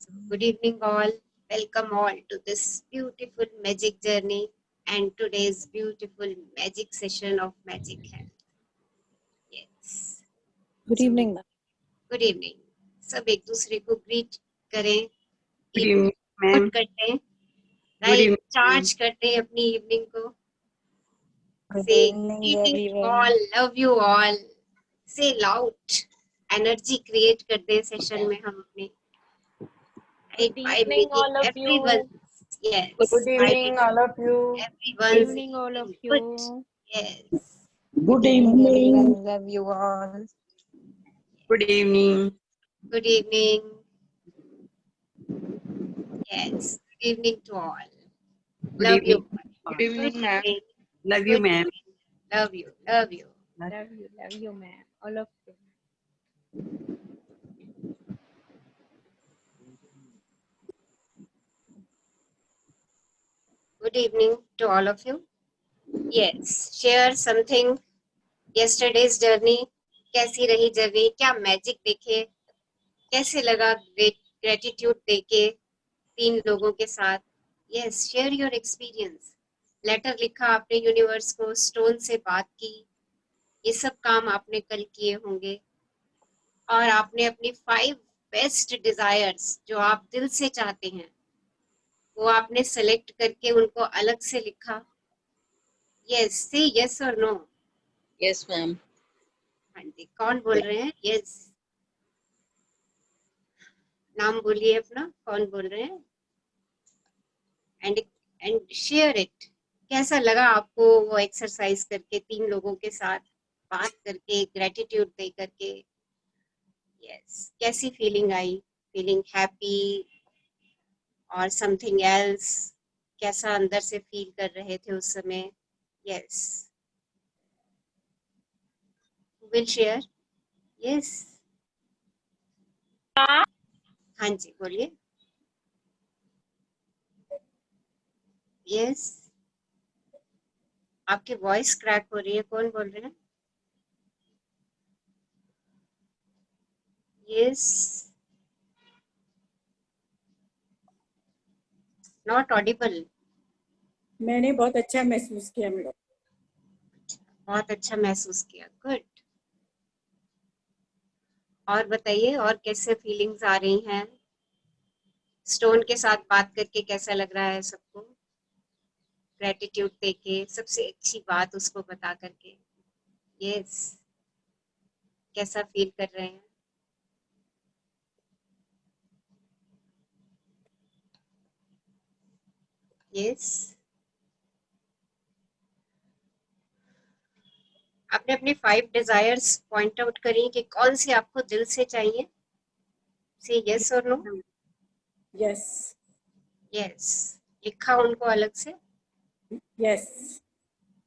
Good evening, all. Welcome all to this beautiful magic journey and today's beautiful magic session of Magic Health. Yes. Good So, evening, ma'am. good evening. सब एक दूसरे को greet करें, Good evening, evening ma'am. करते हैं, Good right, evening. Charge करते हैं अपनी इवनिंग को. Good Say evening, greeting to everyone. all, love you all. Say loud, energy create करते हैं सेशन में हम अपने. Right, by evening, making all of you. everyone. Yes. Good by evening, all of you. everyone's Evening, all of input. you. Yes. Good Evening, evening. everyone. Love you all. Good evening. Good evening. Yes. Good evening to all. Good Love evening. you. Good Good evening, ma'am. evening. Love you, Good ma'am. evening. Love you. Love you. Love you, ma'am. All of you. Good evening to all of you. Yes. Share something. Yesterday's journey. कैसी रही journey? क्या magic देखे? कैसे लगा gratitude देके 3 लोगों के साथ? Yes, share your experience. Letter लिखा आपने यूनिवर्स को, स्टोन से बात की, ये सब काम आपने कल किए होंगे और आपने अपनी 5 बेस्ट डिजायर्स जो आप दिल से चाहते हैं वो आपने सेलेक्ट करके उनको अलग से लिखा. यस, से यस और नो. Yes, ma'am. हाँ जी, कौन बोल रहे हैं? यस, नाम बोलिए अपना, कौन बोल रहे हैं? And share it. कैसा लगा आपको वो एक्सरसाइज करके 3 लोगों के साथ बात करके, ग्रेटिट्यूड दे करके? यस, कैसी फीलिंग आई? फीलिंग हैप्पी और समथिंग एल्स? कैसा अंदर से फील कर रहे थे उस समय? Yes, will share. यस, हाँ जी, बोलिए. यस, आपकी वॉइस क्रैक हो रही है, कौन बोल रहे हैं? Yes, not Audible. मैंने बहुत अच्छा महसूस किया मैडम. बहुत अच्छा महसूस किया, गुड. और बताइए, और कैसे फीलिंग्स आ रही हैं? स्टोन के साथ बात करके कैसा लग रहा है सबको? ग्रेटिट्यूड देके सबसे अच्छी बात उसको बता करके. यस, कैसा फील कर रहे हैं? यस, आपने अपने 5 डिजायर्स पॉइंट आउट करी कि कौन सी आपको दिल से चाहिए? से यस और नो? यस. यस, लिखा उनको अलग से? यस.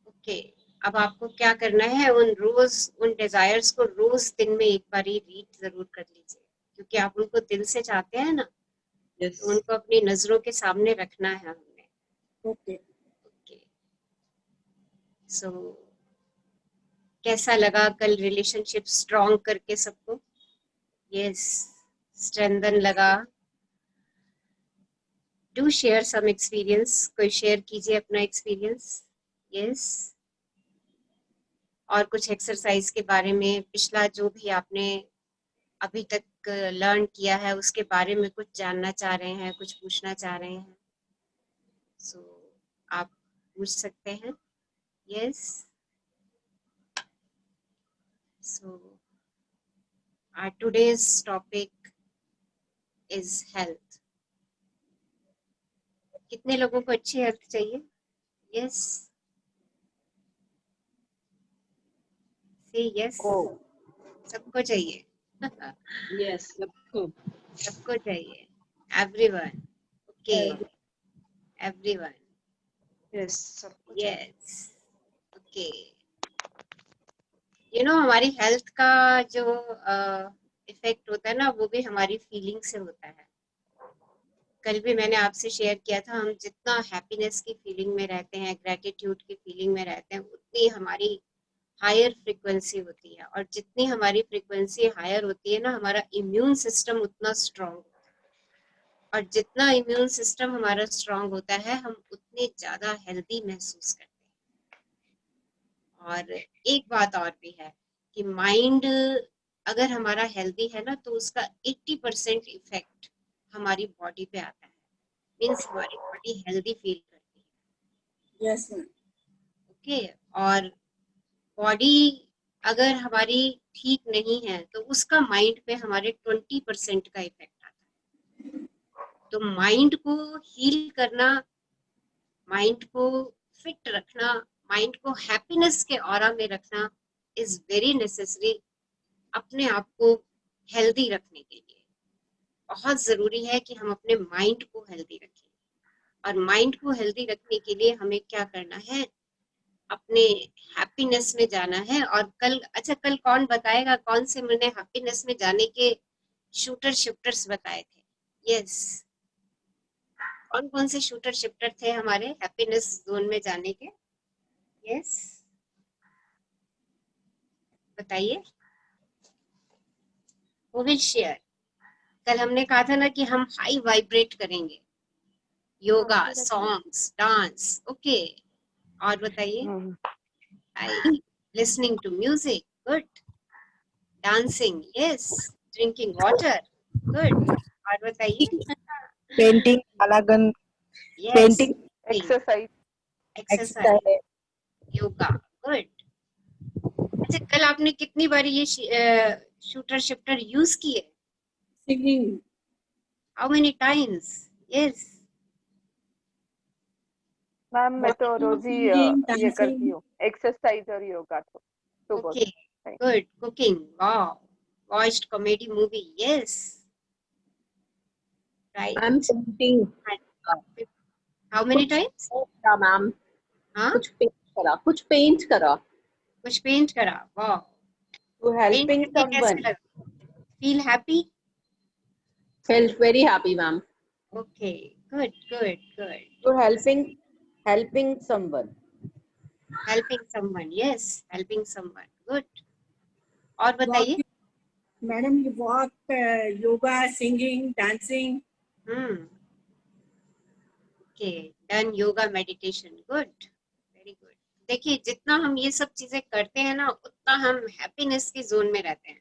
ओके. अब आपको क्या करना है, उन डिजायर्स को रोज दिन में एक बार ही रीड जरूर कर लीजिए, क्योंकि आप उनको दिल से चाहते हैं ना. Yes. तो उनको अपनी नजरों के सामने रखना है हमने. ओके. ओके. सो कैसा लगा कल रिलेशनशिप स्ट्रॉन्ग करके सबको? यस, स्ट्रेंथन लगा. Do share some experience. कोई शेयर कीजिए अपना एक्सपीरियंस. यस, और कुछ एक्सरसाइज के बारे में, पिछला जो भी आपने अभी तक लर्न किया है उसके बारे में कुछ जानना चाह रहे हैं, कुछ पूछना चाह रहे हैं, सो आप पूछ सकते हैं. Yes, so our today's topic is health. कितने लोगों को अच्छी हेल्थ चाहिए? यस, से यस. सबको चाहिए. Yes. सबको चाहिए. Everyone. Okay, everyone. Yes. Yes, okay. हमारी हेल्थ का जो इफेक्ट होता है ना, वो भी हमारी फीलिंग से होता है. कल भी मैंने आपसे शेयर किया था, हम जितना हैप्पीनेस की फीलिंग में रहते हैं, ग्रेटिट्यूड की फीलिंग में रहते हैं, उतनी हमारी हायर फ्रीक्वेंसी होती है. और जितनी हमारी फ्रीक्वेंसी हायर होती है ना, हमारा इम्यून सिस्टम उतना स्ट्रांग होता है. और जितना इम्यून सिस्टम हमारा स्ट्रांग होता है हम उतने ज्यादा हेल्दी महसूस करते हैं। और एक बात और भी है कि माइंड अगर हमारा हेल्दी है ना तो उसका 80% इफेक्ट हमारी बॉडी पे आता है। मीन्स हमारी बॉडी हेल्दी फील करती है। Yes, ma'am. ओके, और बॉडी अगर हमारी ठीक नहीं है तो उसका माइंड पे हमारे 20% का इफेक्ट आता है। तो माइंड को हील करना, माइंड को फिट रखना, माइंड को हैप्पीनेस के ऑरा में रखना इज वेरी नेसेसरी अपने आप को हेल्दी रखने के लिए। बहुत जरूरी है कि हम अपने माइंड को हेल्दी रखें। और माइंड को हेल्दी रखने के लिए हमें क्या करना है, अपने हैप्पीनेस में जाना है। और कल, अच्छा कल कौन बताएगा कौन से मैंने हैप्पीनेस में जाने के शूटर शिफ्टर्स बताए थे? यस, कौन कौन से शूटर शिफ्टर थे हमारे हैप्पीनेस जोन में जाने के? यस, बताइए, वो विल शेयर। कल हमने कहा था ना कि हम हाई वाइब्रेट करेंगे, योगा, सॉन्ग्स, डांस। ओके, और बताइए। Hi listening to music, good. Dancing, yes. Drinking water, good. और बताइए। Painting, Alagan, yes, painting, exercise, exercise, exercise. Yoga, good. अच्छा कल आपने कितनी बारी ये शूटर शिफ्टर यूज किए? Singing. How many times? Yes, ma'am मैं तो रोज ही Singing, ये करती dancing. हूँ, एक्सरसाइज और योगा तो सुबह। Okay, good. Cooking, wow. Watched comedy movie, yes, right. I'm painting. How many कुछ टाइम्स? करा मैम, हाँ, कुछ पेंट करा। कुछ पेंट करा, वाओ। To पेंट helping करके कैसे someone. लगा? Feel happy? Felt very happy, ma'am. Okay, good good good. To helping someone. Helping someone, yes, helping someone, good. और बताइए। Walking. Madam, you walk, yoga, singing, dancing. Okay, done yoga meditation, good, very good. देखिए जितना हम ये सब चीजें करते हैं ना उतना हम हैप्पीनेस की जोन में रहते हैं।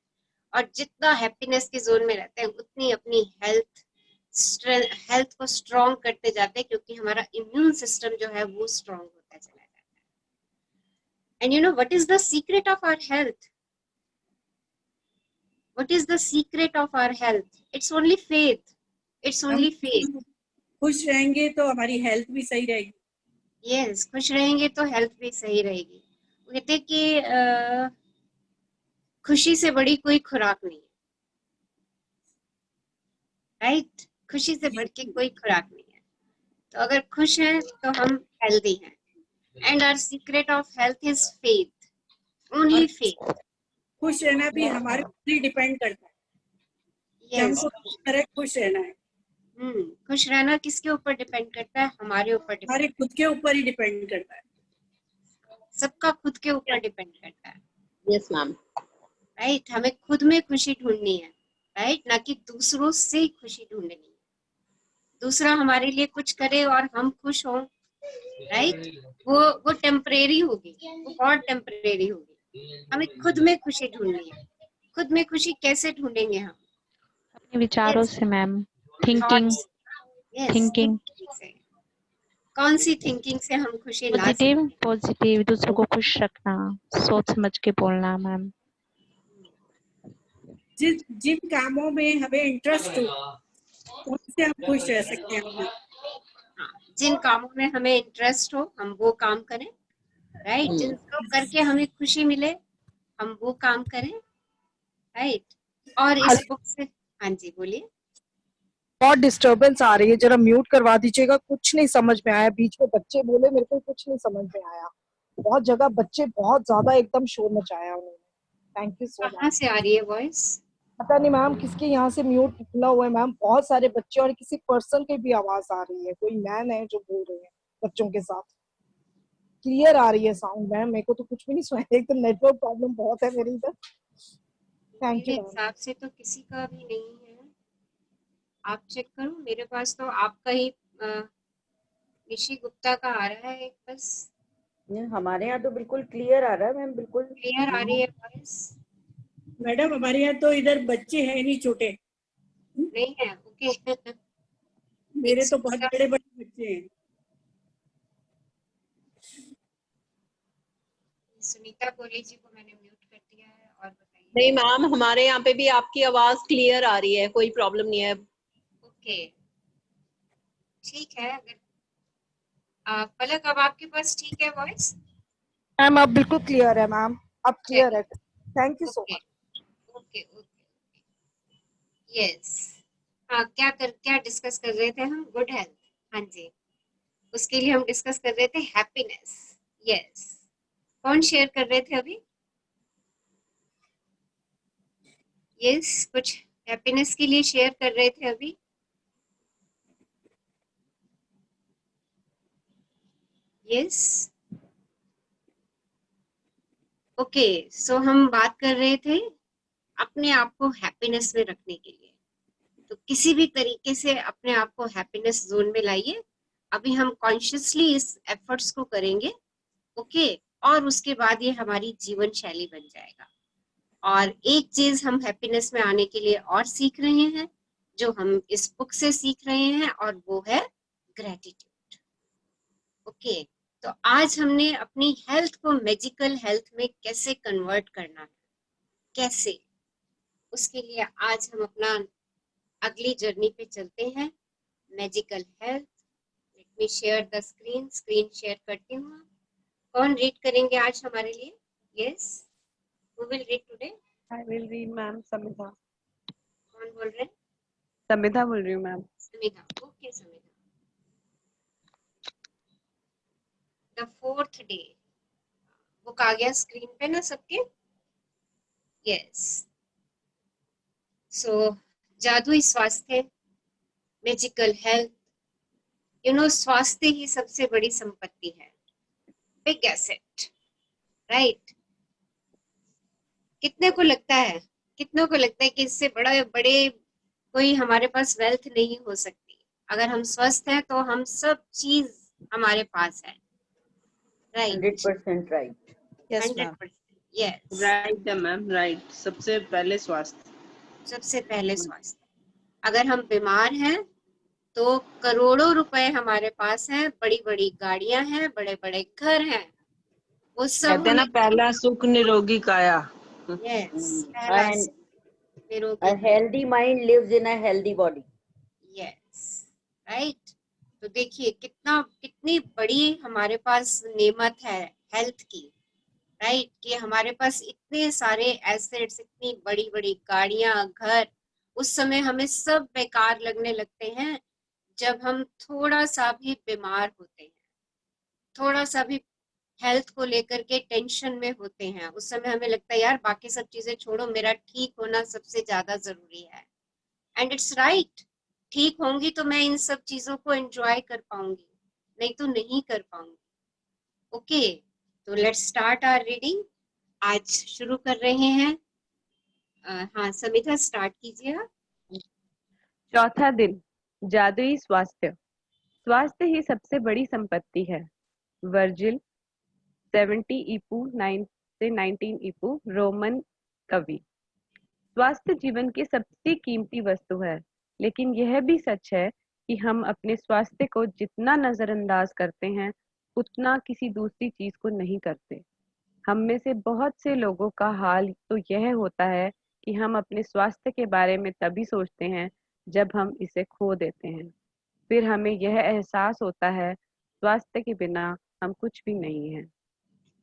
और जितना हैप्पीनेस की जोन में रहते हैं उतनी अपनी हेल्थ को स्ट्रॉन्ग करते जाते हैं, क्योंकि हमारा इम्यून सिस्टम जो है वो स्ट्रॉन्ग होता चला जाता है। And you know what is the secret of our health? What is the secret of our health? It's only faith, it's हम ओनली फेथ। खुश रहेंगे तो हमारी हेल्थ भी सही रहेगी। यस, खुश रहेंगे तो हेल्थ भी सही रहेगी। वो कहते हैं कि खुशी से बड़ी कोई खुराक नहीं है, राइट? खुशी से बढ़ के कोई खुराक नहीं है। तो अगर खुश हैं तो हम हेल्दी हैं। And our secret of health is faith, और ओनली फेथ। खुश रहना भी हमारे ऊपर ही डिपेंड करता है कि यस, हमको किस तरह खुश रहना है। खुश रहना किसके ऊपर डिपेंड करता है? हमारे ऊपर डिपेंड, हमारे खुद के ऊपर ही डिपेंड करता है। सबका खुद के ऊपर डिपेंड करता है, Yes, ma'am. राइट? हमें खुद में खुशी ढूंढनी है, राइट? ना कि दूसरों से खुशी ढूंढनी है। दूसरा हमारे लिए कुछ करे और हम खुश हों, राइट? वो टेम्परेरी होगी, वो बहुत टेम्परेरी होगी। हमें खुद में खुशी ढूंढनी है। खुद में खुशी कैसे ढूंढेंगे हम? अपने विचारों Yes, से ma'am, thinking, thoughts, yes, thinking thinking से। कौन सी थिंकिंग से हम खुशी ला सकते पॉजिटिव, पॉजिटिव, दूसरों को खुश रखना, सोच समझ के बोलना मैम। जिन कामों में हमें इंटरेस्ट हो उनसे हम खुश रह सकते हैं अपने। हाँ, जिन कामों में हमें इंटरेस्ट हो हम वो काम करें, राइट? जिनको करके हमें खुशी मिले हम वो काम करें, राइट? और इस बुक से, हाँ जी बोलिए। बहुत डिस्टरबेंस आ रही है, जरा म्यूट करवा दीजिएगा। कुछ नहीं समझ में आया, बीच में बच्चे बोले, मेरे को कुछ नहीं समझ में आया। बहुत जगह बच्चे बहुत ज्यादा एकदम शोर मचाया उन्होंने। थैंक यू सो कहाँ मच। से आ रही है वॉइस? पता नहीं मैम किसके यहाँ से म्यूट खुला हुआ है मैम। बहुत सारे बच्चे और किसी पर्सन की भी आवाज आ रही है, कोई मैन है जो बोल रहे हैं बच्चों के साथ। क्लियर आ रही है साउंड मैम, मेरे को तो कुछ भी नहीं सुना। एक तो नेटवर्क प्रॉब्लम बहुत है मेरी इधर। थैंक मेरे यू मैम। हिसाब से तो किसी का भी नहीं है। आप चेक करो, मेरे पास तो आपका ही निशी गुप्ता का आ रहा है एक बस। हमारे यहाँ तो बिल्कुल क्लियर आ रहा है मैम, बिल्कुल क्लियर आ रही है वॉइस? मैडम हमारे यहाँ तो इधर बच्चे हैं नहीं छोटे, नहीं है? ओके। मेरे तो बहुत बड़े बड़े बच्चे हैं। सुनीता कोरे जी को मैंने म्यूट कर दिया है। और बताइए। नहीं मैम, हमारे यहाँ पे भी आपकी आवाज क्लियर आ रही है, कोई प्रॉब्लम नहीं है। ओके, ठीक है। अगर पलक अब आपके पास ठीक है वॉइस? मैम अब बिल्कुल क्लियर है मैम, अब क्लियर है। Thank you so okay much. Okay okay, yes. हाँ, क्या डिस्कस कर रहे थे हम? Good health. हाँ जी, उसके लिए हम डिस्कस कर रहे थे हैप्पीनेस। यस, कौन शेयर कर रहे थे अभी? यस, कुछ हैप्पीनेस के लिए शेयर कर रहे थे अभी। Yes, okay. सो हम बात कर रहे थे अपने आप को हैप्पीनेस में रखने के लिए। तो किसी भी तरीके से अपने आप को हैप्पीनेस जोन में लाइए। अभी हम कॉन्शियसली इस एफर्ट्स को करेंगे, ओके। और उसके बाद ये हमारी जीवन शैली बन जाएगा। और एक चीज हम हैप्पीनेस में आने के लिए और सीख रहे हैं, जो हम इस बुक से सीख रहे हैं, और वो है ग्रेटिट्यूड। ओके, तो आज हमने अपनी हेल्थ को मैजिकल हेल्थ में कैसे कन्वर्ट करना है, कैसे, उसके लिए आज हम अपना अगली जर्नी पे चलते हैं। Magical health. Let me share the screen. Screen share करती हूँ। कौन रीड करेंगे आज हमारे लिए? Yes, who will read today? I will read ma'am. Samidha. कौन बोल रहे हैं? समिधा बोल रही हूँ ma'am. Samidha. Okay Samidha. The fourth day. Book आ गया स्क्रीन पे ना सबके? यस। सो जादुई स्वास्थ्य, मैजिकल हेल्थ। स्वास्थ्य ही सबसे बड़ी संपत्ति है, बिग एसेट, राइट? कितने को लगता है, कितनों को लगता है कि इससे बड़ा बड़े कोई हमारे पास वेल्थ नहीं हो सकती? अगर हम स्वस्थ हैं तो हम सब चीज हमारे पास है, right? 100% right. Yes ma'am. 100%, yes. Right है मैम, राइट। सबसे पहले स्वास्थ्य। सबसे पहले स्वास्थ्य। अगर हम बीमार हैं तो करोड़ों रुपए हमारे पास हैं, बड़ी बड़ी गाड़ियां हैं, बड़े बड़े घर हैं, वो सब कहते हैं ना, हमें, पहला सुख निरोगी काया। यस, पहला And निरोगी, a healthy mind lives in a healthy body. Yes, right. तो देखिए कितनी बड़ी हमारे पास नेमत है हेल्थ की, राइट? कि हमारे पास इतने सारे एसेट्स, इतनी बड़ी बड़ी गाड़ियां, घर। उस समय हमें सब बेकार लगने लगते हैं जब हम थोड़ा सा भी बीमार होते हैं, थोड़ा सा भी हेल्थ को लेकर के टेंशन में होते हैं। उस समय हमें लगता है यार बाकी सब चीजें छोड़ो, मेरा ठीक होना सबसे ज्यादा जरूरी है। And it's right. ठीक होंगी तो मैं इन सब चीजों को एंजॉय कर पाऊंगी, नहीं तो नहीं कर पाऊंगी। ओके, तो लेट्स स्टार्ट आवर रीडिंग। आज शुरू कर रहे हैं। हाँ समिधा, स्टार्ट कीजिए आप। चौथा दिन, जादुई स्वास्थ्य। स्वास्थ्य ही सबसे बड़ी संपत्ति है। वर्जिल, 70 ईपू 9 से 19 ईपू, रोमन कवि। स्वास्थ्य जीवन की सबसे कीमती वस्तु है, लेकिन यह भी सच है कि हम अपने स्वास्थ्य को जितना नजरअंदाज करते हैं, उतना किसी दूसरी चीज को नहीं करते। हम में से बहुत से लोगों का हाल तो यह होता है कि हम अपने स्वास्थ्य के बारे में तभी सोचते हैं जब हम इसे खो देते हैं। फिर हमें यह एहसास होता है, स्वास्थ्य के बिना हम कुछ भी नहीं हैं।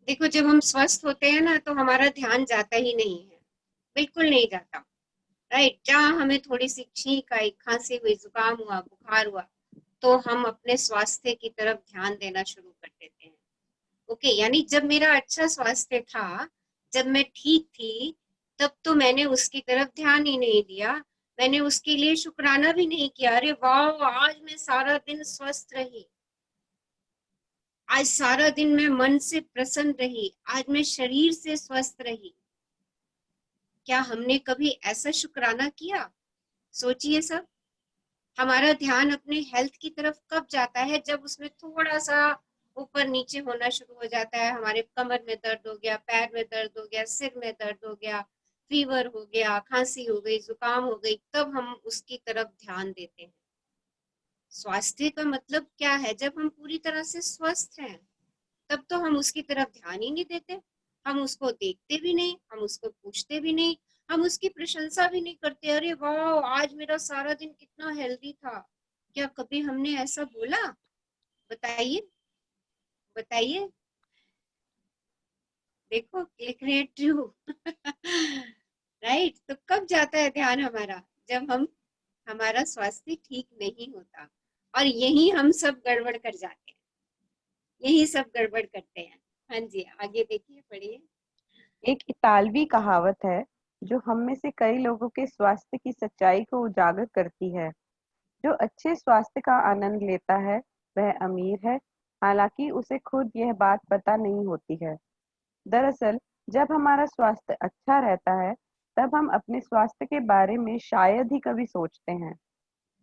देखो, जब हम स्वस्थ होते हैं ना तो हमारा ध्यान जाता ही नहीं है, बिल्कुल नहीं जाता, राइट? जहाँ हमें थोड़ी सी छींक आई, खांसी हुई, जुकाम हुआ, बुखार हुआ, तो हम अपने स्वास्थ्य की तरफ ध्यान देना शुरू कर देते हैं। ओके, यानी जब मेरा अच्छा स्वास्थ्य था, जब मैं ठीक थी, तब तो मैंने उसकी तरफ ध्यान ही नहीं दिया, मैंने उसके लिए शुक्राना भी नहीं किया। अरे वाह, आज मैं सारा दिन स्वस्थ रही, आज सारा दिन मैं मन से प्रसन्न रही, आज मैं शरीर से स्वस्थ रही। क्या हमने कभी ऐसा शुक्राना किया? सोचिए सब। हमारा ध्यान अपने हेल्थ की तरफ कब जाता है? जब उसमें थोड़ा सा ऊपर नीचे होना शुरू हो जाता है, हमारे कमर में दर्द हो गया, पैर में दर्द हो गया, सिर में दर्द हो गया, फीवर हो गया, खांसी हो गई, जुकाम हो गई, तब हम उसकी तरफ ध्यान देते हैं। स्वास्थ्य का मतलब क्या है? जब हम पूरी तरह से स्वस्थ हैं तब तो हम उसकी तरफ ध्यान ही नहीं देते, हम उसको देखते भी नहीं, हम उसको पूछते भी नहीं, हम उसकी प्रशंसा भी नहीं करते, अरे वाह आज मेरा सारा दिन कितना हेल्दी था। क्या कभी हमने ऐसा बोला? बताइए, बताइए। देखो क्लिक रेट ट्रू। राइट, तो कब जाता है ध्यान हमारा? जब हम हमारा स्वास्थ्य ठीक नहीं होता, और यही हम सब गड़बड़ कर जाते हैं, यही सब गड़बड़ करते हैं। हाँ जी, आगे देखिए, पढ़िए। एक इतालवी कहावत है जो हम में से कई लोगों के स्वास्थ्य की सच्चाई को उजागर करती है। जो अच्छे स्वास्थ्य का आनंद लेता है वह अमीर है, हालांकि उसे खुद यह बात पता नहीं होती है। दरअसल जब हमारा स्वास्थ्य अच्छा रहता है तब हम अपने स्वास्थ्य के बारे में शायद ही कभी सोचते हैं।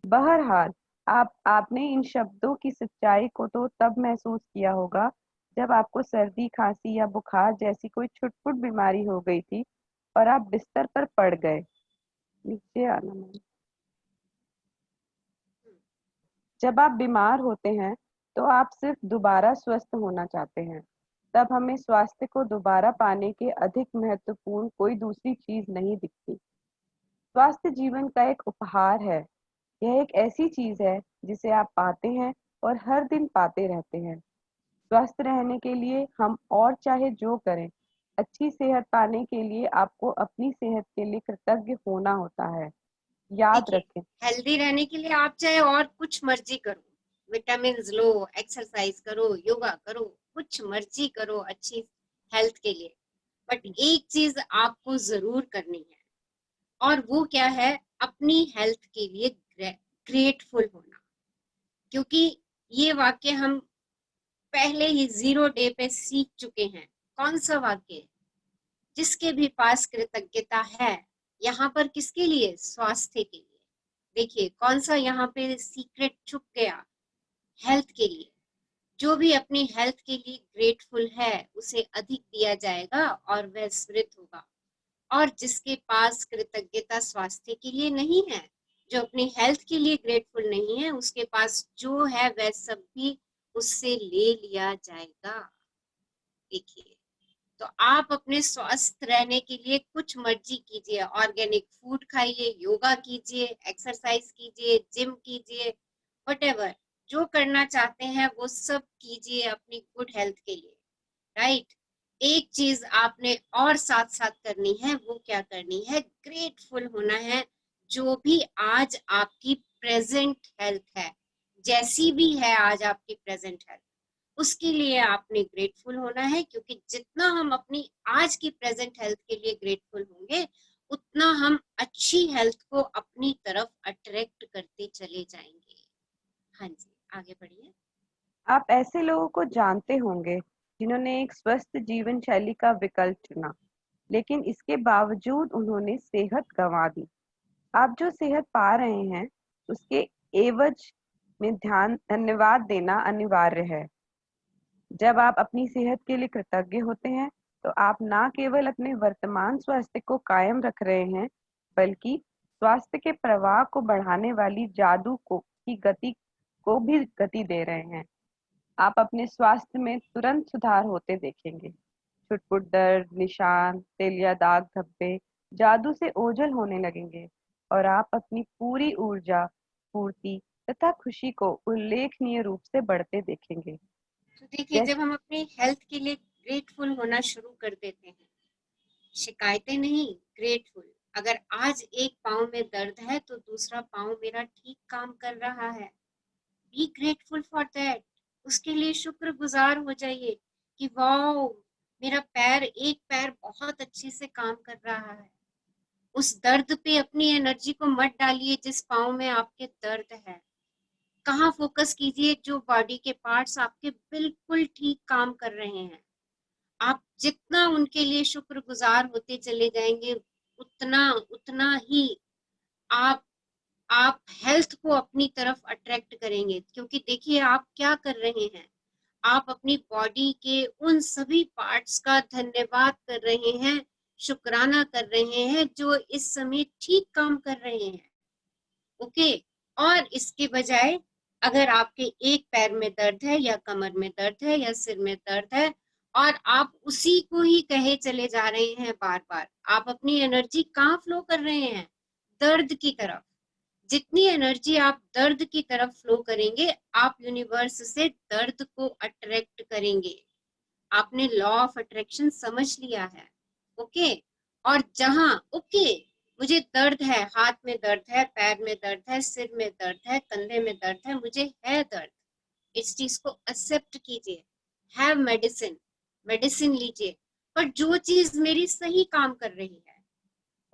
बहरहाल आपने इन शब्दों की सच्चाई को तो तब महसूस किया होगा जब आपको सर्दी, खांसी या बुखार जैसी कोई छुटपुट बीमारी हो गई थी और आप बिस्तर पर पड़ गए। नीचे आना मैम। जब आप बीमार होते हैं तो आप सिर्फ दोबारा स्वस्थ होना चाहते हैं। तब हमें स्वास्थ्य को दोबारा पाने के अधिक महत्वपूर्ण कोई दूसरी चीज नहीं दिखती। स्वास्थ्य जीवन का एक उपहार है। यह एक ऐसी चीज है जिसे आप पाते हैं और हर दिन पाते रहते हैं। स्वस्थ रहने के लिए हम और चाहे जो करें, अच्छी सेहत पाने के लिए आपको अपनी सेहत के लिए कृतज्ञ होना होता है। याद देखिए, रखें। हेल्दी रहने के लिए आप चाहे और कुछ मर्जी करो, विटामिन लो, एक्सरसाइज करो, योगा करो, कुछ मर्जी करो अच्छी हेल्थ के लिए, बट एक चीज आपको जरूर करनी है, और वो क्या है? अपनी हेल्थ के लिए ग्रेटफुल होना। क्योंकि ये वाक्य हम पहले ही 0 डे पे सीख चुके हैं। कौन सा वाक्य? जिसके भी पास कृतज्ञता है, यहाँ पर किसके लिए? स्वास्थ्य के लिए। देखिए कौन सा यहाँ पे सीक्रेट छुप गया? हेल्थ के लिए। जो भी अपनी हेल्थ के लिए ग्रेटफुल है उसे अधिक दिया जाएगा और वह समृद्ध होगा। और जिसके पास कृतज्ञता स्वास्थ्य के लिए नहीं है, जो अपनी हेल्थ के लिए ग्रेटफुल नहीं है, उसके पास जो है वह सब भी उससे ले लिया जाएगा। देखिए, तो आप अपने स्वस्थ रहने के लिए कुछ मर्जी कीजिए, ऑर्गेनिक फूड खाइए, योगा कीजिए, एक्सरसाइज कीजिए, जिम कीजिए, व्हाटएवर जो करना चाहते हैं वो सब कीजिए अपनी गुड हेल्थ के लिए। राइट, एक चीज आपने और साथ साथ करनी है, वो क्या करनी है? ग्रेटफुल होना है। जो भी आज आपकी प्रेजेंट हेल्थ है, जैसी भी है आज आपकी प्रेजेंट हेल्थ, उसके लिए आपने ग्रेटफुल होना है। क्योंकि जितना हम अपनी आज की प्रेजेंट हेल्थ के लिए ग्रेटफुल होंगे, उतना हम अच्छी हेल्थ को अपनी तरफ अट्रैक्ट करते चले जाएंगे। हाँ जी, आगे बढ़िए। आप ऐसे लोगों को जानते होंगे जिन्होंने एक स्वस्थ जीवन शैली का विकल्प चुना, लेकिन इसके बावजूद उन्होंने सेहत गंवा दी। आप जो सेहत पा रहे हैं उसके एवज में धन्यवाद देना अनिवार्य है। जब आप अपनी सेहत के लिए कृतज्ञ होते हैं तो आप ना केवल अपने वर्तमान स्वास्थ्य को कायम रख रहे हैं, बल्कि स्वास्थ्य के प्रवाह को बढ़ाने वाली जादू की गति को भी गति दे रहे हैं। आप अपने स्वास्थ्य में तुरंत सुधार होते देखेंगे। छुटपुट दर्द, निशान, तेल या दाग धब्बे जादू से ओझल होने लगेंगे और आप अपनी पूरी ऊर्जा, फूर्ति तथा खुशी को उल्लेखनीय रूप से बढ़ते देखेंगे। तो देखिए, जब हम अपनी हेल्थ के लिए ग्रेटफुल होना शुरू कर देते हैं, शिकायतें नहीं, ग्रेटफुल। अगर आज एक पाँव में दर्द है तो दूसरा पाँव मेरा ठीक काम कर रहा है, बी ग्रेटफुल फॉर दैट। उसके लिए शुक्रगुजार हो जाइए कि वाह, मेरा पैर, एक पैर बहुत अच्छे से काम कर रहा है। उस दर्द पे अपनी एनर्जी को मत डालिए जिस पाँव में आपके दर्द है। कहाँ फोकस कीजिए? जो बॉडी के पार्ट्स आपके बिल्कुल ठीक काम कर रहे हैं। आप जितना उनके लिए शुक्रगुजार होते चले जाएंगे, उतना उतना ही आप आप हेल्थ को अपनी तरफ अट्रैक्ट करेंगे, क्योंकि देखिए आप क्या कर रहे हैं, आप अपनी बॉडी के उन सभी पार्ट्स का धन्यवाद कर रहे हैं, शुक्राना कर रहे हैं जो इस समय ठीक काम कर रहे हैं। ओके, और इसके बजाय अगर आपके एक पैर में दर्द है या कमर में दर्द है या सिर में दर्द है और आप उसी को ही कहे चले जा रहे हैं बार बार, आप अपनी एनर्जी कहाँ फ्लो कर रहे हैं? दर्द की तरफ। जितनी एनर्जी आप दर्द की तरफ फ्लो करेंगे, आप यूनिवर्स से दर्द को अट्रैक्ट करेंगे। आपने लॉ ऑफ अट्रैक्शन समझ लिया है। ओके, और जहां मुझे दर्द है, हाथ में दर्द है, पैर में दर्द है, सिर में दर्द है, कंधे में दर्द है, मुझे है दर्द, इस चीज को एक्सेप्ट कीजिए। हैव मेडिसिन, मेडिसिन लीजिए, पर जो चीज मेरी सही काम कर रही है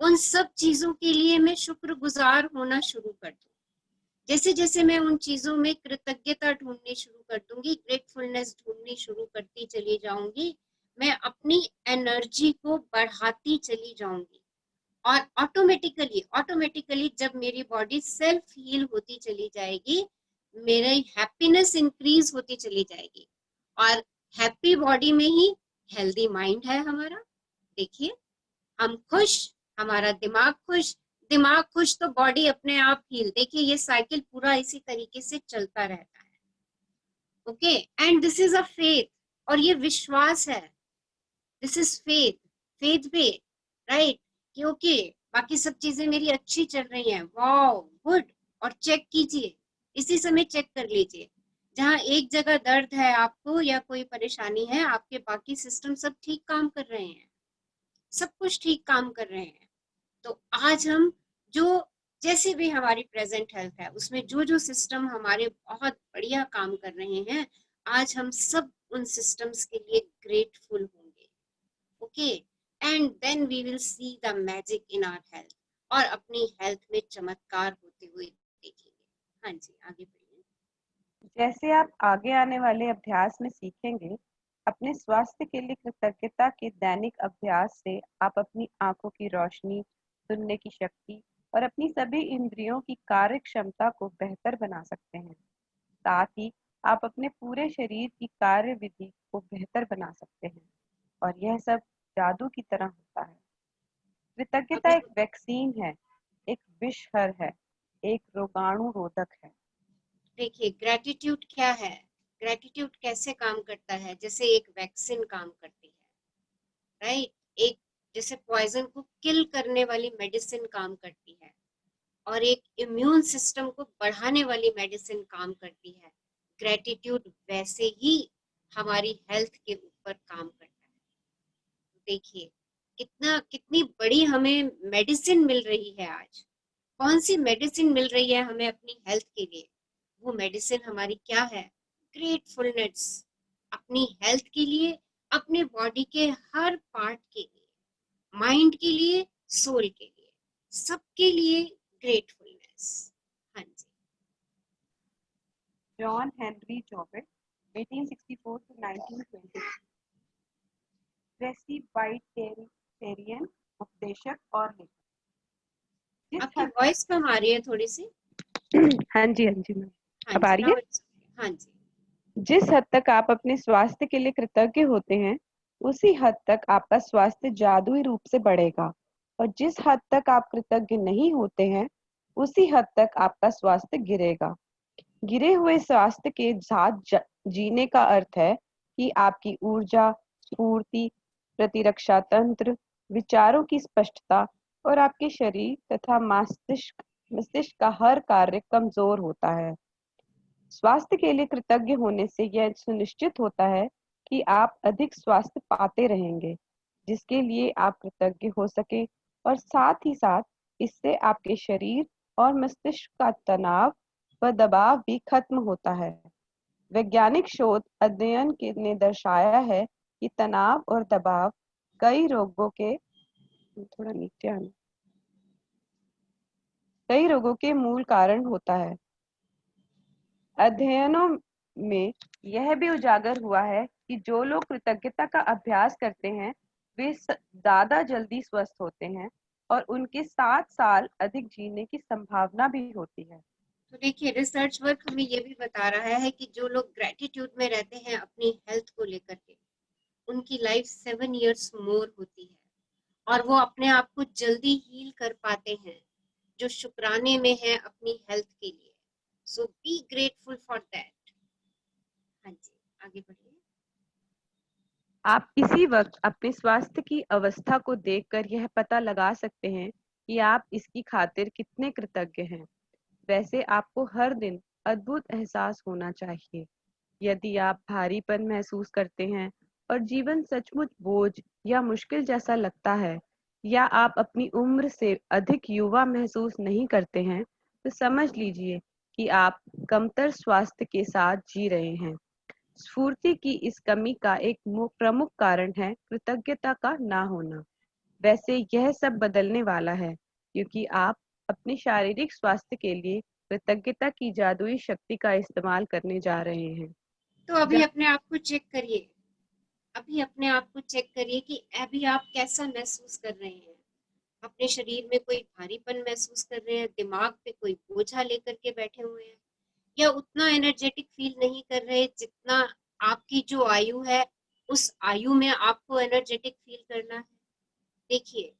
उन सब चीजों के लिए मैं शुक्रगुजार होना शुरू कर दूं। जैसे जैसे मैं उन चीजों में कृतज्ञता ढूंढनी शुरू कर दूंगी, ग्रेटफुलनेस ढूंढनी शुरू करती चली जाऊंगी, मैं अपनी एनर्जी को बढ़ाती चली जाऊंगी। और ऑटोमेटिकली जब मेरी बॉडी सेल्फ हील होती चली जाएगी, मेरी हैप्पीनेस इंक्रीज होती चली जाएगी। और हैप्पी बॉडी में ही हेल्दी माइंड है हमारा। देखिए, हम खुश, हमारा दिमाग खुश तो बॉडी अपने आप हील। देखिए ये साइकिल पूरा इसी तरीके से चलता रहता है। Okay, and this is a faith, और ये विश्वास है, दिस इज फेथ, फेथ पे, राइट, कि ओके बाकी सब चीजें मेरी अच्छी चल रही हैं, वाओ गुड। और चेक कीजिए, इसी समय चेक कर लीजिए, जहां एक जगह दर्द है आपको या कोई परेशानी है, आपके बाकी सिस्टम सब ठीक काम कर रहे हैं, सब कुछ ठीक काम कर रहे हैं। तो आज हम जो जैसे भी हमारी प्रेजेंट हेल्थ है उसमें जो जो सिस्टम हमारे बहुत बढ़िया काम कर रहे हैं, आज हम सब उन सिस्टम्स के लिए ग्रेटफुल होंगे। Okay, and then we will see the magic in our health, और अपनी हेल्थ में चमत्कार होते हुए देखेंगे। हाँ जी, आगे बढ़िए। जैसे आप आगे आने वाले अभ्यास में सीखेंगे, अपने स्वास्थ्य के लिए कृतज्ञता के दैनिक अभ्यास से आप अपनी आंखों की रोशनी, सुनने की शक्ति और अपनी सभी इंद्रियों की कार्य क्षमता को बेहतर बना सकते हैं। साथ ही आप अपने पूरे शरीर की कार्य विधि को बेहतर बना सकते हैं, और यह सब जादू की तरह होता है। कृतज्ञता एक वैक्सीन है, एक विषहर है, एक रोगाणु रोधक है। देखिए ग्रेटिट्यूड क्या है, ग्रेटिट्यूड कैसे काम करता है, जैसे एक वैक्सीन काम करती है, राइट, एक जैसे पॉइजन को किल करने वाली मेडिसिन काम करती है, और एक इम्यून सिस्टम को बढ़ाने वाली मेडिसिन काम करती है। ग्रेटिट्यूड वैसे ही हमारी हेल्थ के ऊपर काम करता है। देखिए कितनी बड़ी हमें मेडिसिन मिल रही है आज। कौन सी मेडिसिन मिल रही है हमें अपनी हेल्थ के लिए? वो मेडिसिन हमारी क्या है? ग्रेटफुलनेस, अपनी हेल्थ के लिए, अपने बॉडी के हर पार्ट के लिए, माइंड के लिए, सोल के लिए, सबके लिए ग्रेटफुलनेस। हाँ जी। जॉन हेनरी जॉबेट 1864 to 1920, प्रेस्बिटेरियन उपदेशक और लेखक। आपकी वॉइस कम आ रही है थोड़ी सी। हाँ जी मैम, हाँ अब आ जी, रही है? हाँ जी। जिस हद तक आप अपने स्वास्थ्य के लिए कृतज्ञ होते हैं, उसी हद तक आपका स्वास्थ्य जादुई रूप से बढ़ेगा, और जिस हद तक आप कृतज्ञ नहीं होते हैं, उसी हद तक आपका स्वास्थ्य गिरेगा। गिरे हुए स्वास्थ्य के साथ जीने का अर्थ है कि आपकी ऊर्जा, स्फूर्ति, प्रतिरक्षा तंत्र, विचारों की स्पष्टता और आपके शरीर तथा मस्तिष्क का हर कार्य कमजोर होता है। स्वास्थ्य के लिए कृतज्ञ होने से यह सुनिश्चित होता है कि आप अधिक स्वास्थ्य पाते रहेंगे, जिसके लिए आप कृतज्ञ हो सके, और साथ ही साथ इससे आपके शरीर और मस्तिष्क का तनाव व दबाव भी खत्म होता है। वैज्ञानिक शोध अध्ययन ने दर्शाया है कि तनाव और दबाव कई रोगों के मूल कारण होता है। अध्ययनों में यह भी उजागर हुआ है कि जो लोग कृतज्ञता का अभ्यास करते हैं वे ज्यादा जल्दी स्वस्थ होते हैं, और उनके 7 साल अधिक जीने की संभावना भी होती है। तो देखिए रिसर्च वर्क हमें ये भी बता रहा है कि जो लोग ग्रेटिट्यूड में रहते हैं अपनी हेल्थ को लेकर के, उनकी लाइफ 7 इयर्स मोर होती है और वो अपने आप को जल्दी हील कर पाते हैं जो शुक्राने में है अपनी हेल्थ के लिए। सो बी ग्रेटफुल फॉर दैट। हाँ जी, आगे बढ़िए। आप किसी वक्त अपने स्वास्थ्य की अवस्था को देखकर यह पता लगा सकते हैं कि आप इसकी खातिर कितने कृतज्ञ हैं। वैसे आपको हर दिन अद्भुत एहसास होना चाहिए। यदि आप भारीपन महसूस करते हैं और जीवन सचमुच बोझ या मुश्किल जैसा लगता है, या आप अपनी उम्र से अधिक युवा महसूस नहीं करते हैं, तो समझ लीजिए कि आप कमतर स्वास्थ्य के साथ जी रहे हैं। स्फूर्ति की इस कमी का एक प्रमुख कारण है कृतज्ञता का ना होना। वैसे यह सब बदलने वाला है, क्योंकि आप अपने शारीरिक स्वास्थ्य के लिए कृतज्ञता की जादुई शक्ति का इस्तेमाल करने जा रहे हैं। तो अभी अपने आप को चेक करिए, अभी अपने आप को चेक करिए कि अभी आप कैसा महसूस कर रहे हैं। अपने शरीर में कोई भारीपन महसूस कर रहे हैं, दिमाग पे कोई बोझा लेकर के बैठे हुए हैं, या उतना एनर्जेटिक फील नहीं कर रहे जितना आपकी जो आयु है उस आयु में आपको एनर्जेटिक फील करना है। देखिए